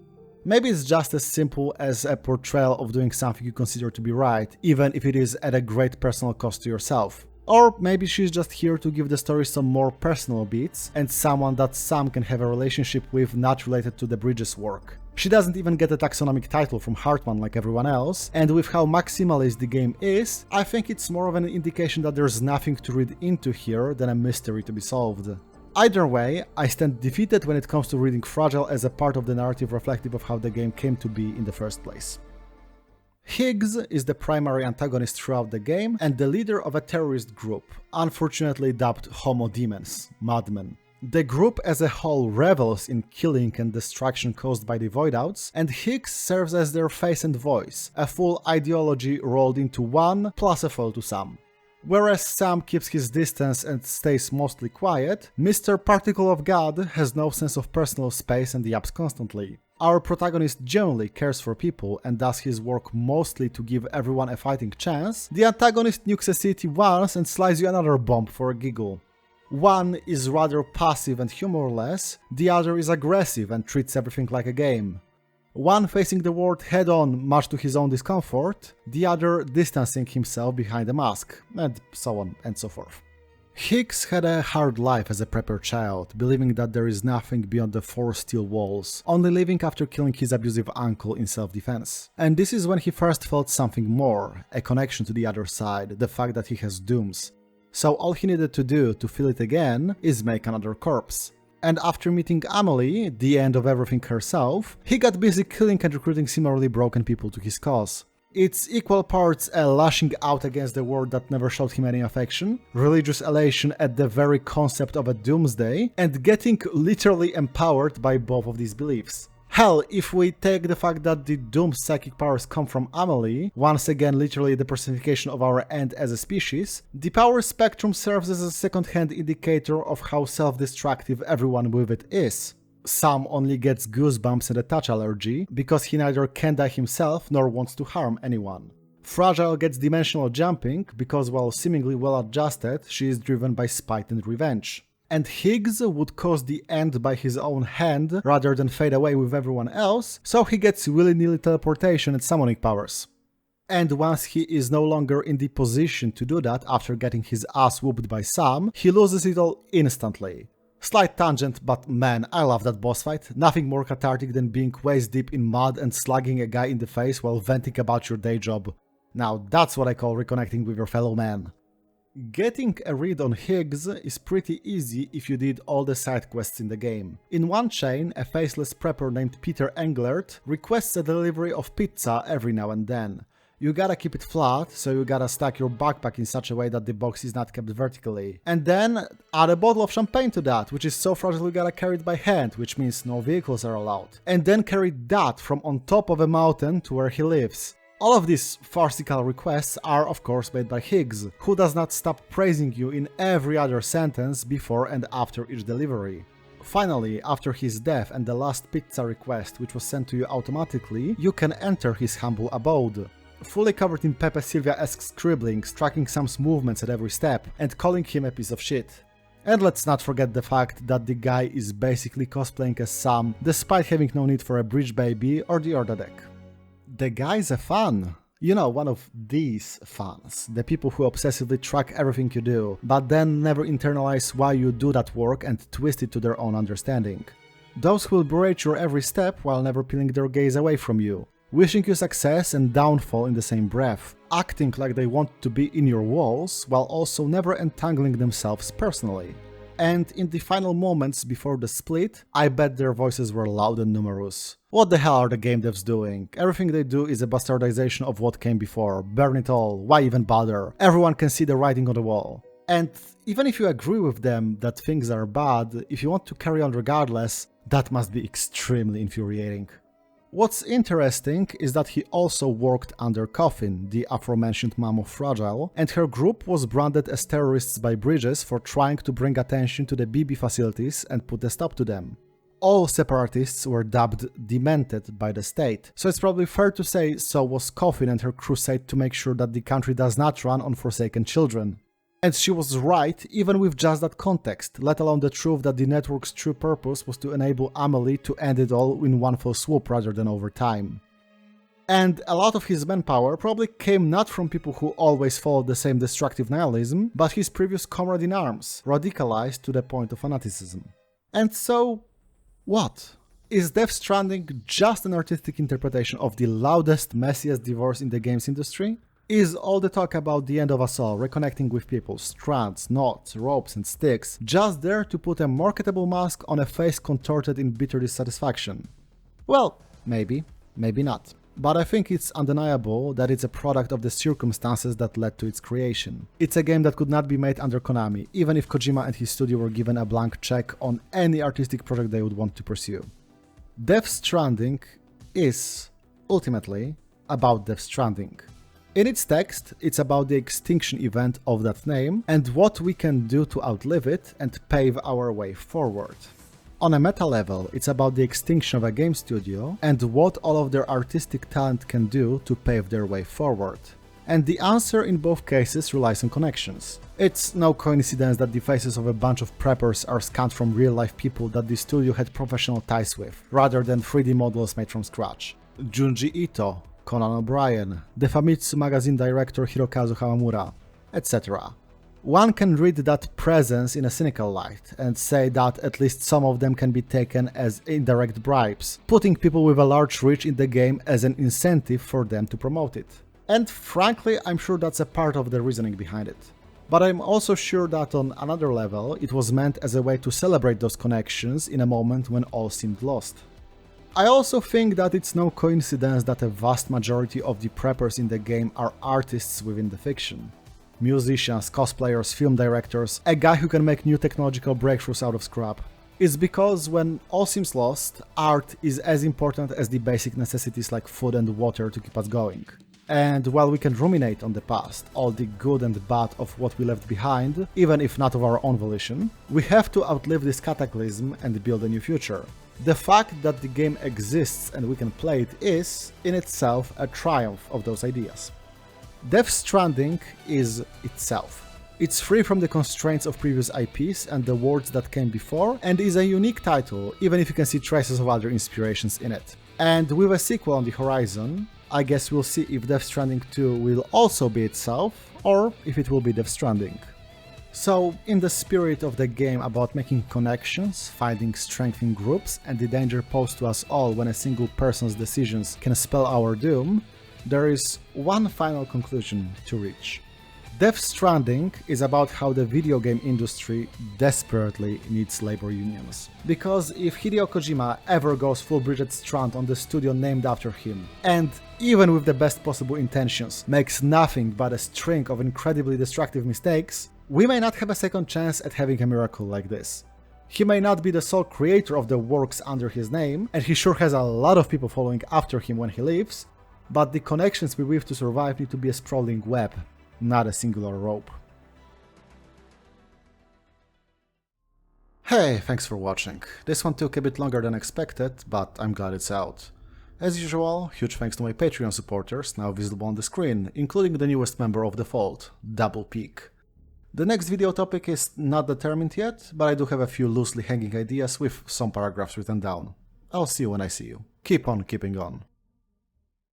Speaker 1: Maybe it's just as simple as a portrayal of doing something you consider to be right, even if it is at a great personal cost to yourself. Or maybe she's just here to give the story some more personal beats, and someone that Sam can have a relationship with not related to the Bridges work. She doesn't even get a taxonomic title from Heartman like everyone else, and with how maximalist the game is, I think it's more of an indication that there's nothing to read into here than a mystery to be solved. Either way, I stand defeated when it comes to reading Fragile as a part of the narrative reflective of how the game came to be in the first place. Higgs is the primary antagonist throughout the game and the leader of a terrorist group, unfortunately dubbed Homo Demens, Madmen. The group as a whole revels in killing and destruction caused by the Voidouts, and Higgs serves as their face and voice, a full ideology rolled into one, plus a foil to Sam. Whereas Sam keeps his distance and stays mostly quiet, Mr. Particle of God has no sense of personal space and yaps constantly. Our protagonist genuinely cares for people and does his work mostly to give everyone a fighting chance. The antagonist nukes a city once and slides you another bomb for a giggle. One is rather passive and humorless, the other is aggressive and treats everything like a game. One facing the world head-on much to his own discomfort, the other distancing himself behind a mask, and so on and so forth. Higgs had a hard life as a prepper child, believing that there is nothing beyond the four steel walls, only leaving after killing his abusive uncle in self-defense. And this is when he first felt something more, a connection to the other side, the fact that he has dooms. So all he needed to do to feel it again is make another corpse. And after meeting Amelie, the end of everything herself, he got busy killing and recruiting similarly broken people to his cause. It's equal parts a lashing out against the world that never showed him any affection, religious elation at the very concept of a doomsday, and getting literally empowered by both of these beliefs. Hell, if we take the fact that the Doom's psychic powers come from Amelie, once again literally the personification of our end as a species, the power spectrum serves as a second-hand indicator of how self-destructive everyone with it is. Sam only gets goosebumps and a touch allergy, because he neither can die himself nor wants to harm anyone. Fragile gets dimensional jumping, because while seemingly well adjusted, she is driven by spite and revenge. And Higgs would cause the end by his own hand rather than fade away with everyone else, so he gets willy-nilly teleportation and summoning powers. And once he is no longer in the position to do that after getting his ass whooped by Sam, he loses it all instantly. Slight tangent, but man, I love that boss fight. Nothing more cathartic than being waist deep in mud and slugging a guy in the face while venting about your day job. Now that's what I call reconnecting with your fellow man. Getting a read on Higgs is pretty easy if you did all the side quests in the game. In one chain, a faceless prepper named Peter Englert requests a delivery of pizza every now and then. You gotta keep it flat, so you gotta stack your backpack in such a way that the box is not kept vertically. And then add a bottle of champagne to that, which is so fragile you gotta carry it by hand, which means no vehicles are allowed. And then carry that from on top of a mountain to where he lives. All of these farcical requests are of course made by Higgs, who does not stop praising you in every other sentence before and after each delivery. Finally, after his death and the last pizza request, which was sent to you automatically, you can enter his humble abode. Fully covered in Pepe Silvia-esque scribblings, tracking Sam's movements at every step, and calling him a piece of shit. And let's not forget the fact that the guy is basically cosplaying as Sam, despite having no need for a bridge baby or the Orda deck. The guy's a fan. You know, one of these fans, the people who obsessively track everything you do, but then never internalize why you do that work and twist it to their own understanding. Those who will berate your every step while never peeling their gaze away from you, wishing you success and downfall in the same breath, acting like they want to be in your walls while also never entangling themselves personally. And in the final moments before the split, I bet their voices were loud and numerous. What the hell are the game devs doing? Everything they do is a bastardization of what came before. Burn it all, why even bother? Everyone can see the writing on the wall. And even if you agree with them that things are bad, if you want to carry on regardless, that must be extremely infuriating. What's interesting is that he also worked under Coffin, the aforementioned mom of Fragile, and her group was branded as terrorists by Bridges for trying to bring attention to the BB facilities and put a stop to them. All separatists were dubbed demented by the state, so it's probably fair to say so was Coffin and her crusade to make sure that the country does not run on forsaken children. And she was right even with just that context, let alone the truth that the network's true purpose was to enable Amelie to end it all in one fell swoop rather than over time. And a lot of his manpower probably came not from people who always followed the same destructive nihilism, but his previous comrade in arms, radicalized to the point of fanaticism. And so, what? Is Death Stranding just an artistic interpretation of the loudest, messiest divorce in the games industry? Is all the talk about the end of us all, reconnecting with people, strands, knots, ropes and sticks, just there to put a marketable mask on a face contorted in bitter dissatisfaction? Well, maybe, maybe not. But I think it's undeniable that it's a product of the circumstances that led to its creation. It's a game that could not be made under Konami, even if Kojima and his studio were given a blank check on any artistic project they would want to pursue. Death Stranding is, ultimately, about Death Stranding. In its text, it's about the extinction event of that name and what we can do to outlive it and pave our way forward. On a meta level, it's about the extinction of a game studio and what all of their artistic talent can do to pave their way forward. And the answer in both cases relies on connections. It's no coincidence that the faces of a bunch of preppers are scanned from real-life people that the studio had professional ties with, rather than 3D models made from scratch. Junji Ito, Conan O'Brien, the Famitsu magazine director Hirokazu Hawamura, etc. One can read that presence in a cynical light and say that at least some of them can be taken as indirect bribes, putting people with a large reach in the game as an incentive for them to promote it. And frankly, I'm sure that's a part of the reasoning behind it. But I'm also sure that on another level, it was meant as a way to celebrate those connections in a moment when all seemed lost. I also think that it's no coincidence that a vast majority of the preppers in the game are artists within the fiction. Musicians, cosplayers, film directors, a guy who can make new technological breakthroughs out of scrap. It's because when all seems lost, art is as important as the basic necessities like food and water to keep us going. And while we can ruminate on the past, all the good and bad of what we left behind, even if not of our own volition, we have to outlive this cataclysm and build a new future. The fact that the game exists and we can play it is, in itself, a triumph of those ideas. Death Stranding is itself. It's free from the constraints of previous IPs and the worlds that came before, and is a unique title, even if you can see traces of other inspirations in it. And with a sequel on the horizon, I guess we'll see if Death Stranding 2 will also be itself, or if it will be Death Stranding. So, in the spirit of the game about making connections, finding strength in groups, and the danger posed to us all when a single person's decisions can spell our doom, there is one final conclusion to reach. Death Stranding is about how the video game industry desperately needs labor unions. Because if Hideo Kojima ever goes full Bridget Strand on the studio named after him, and even with the best possible intentions, makes nothing but a string of incredibly destructive mistakes, we may not have a second chance at having a miracle like this. He may not be the sole creator of the works under his name, and he sure has a lot of people following after him when he leaves, but the connections we weave to survive need to be a sprawling web, not a singular rope. Hey, thanks for watching. This one took a bit longer than expected, but I'm glad it's out. As usual, huge thanks to my Patreon supporters, now visible on the screen, including the newest member of the fold, Double Peak. The next video topic is not determined yet, but I do have a few loosely hanging ideas with some paragraphs written down. I'll see you when I see you. Keep on keeping on.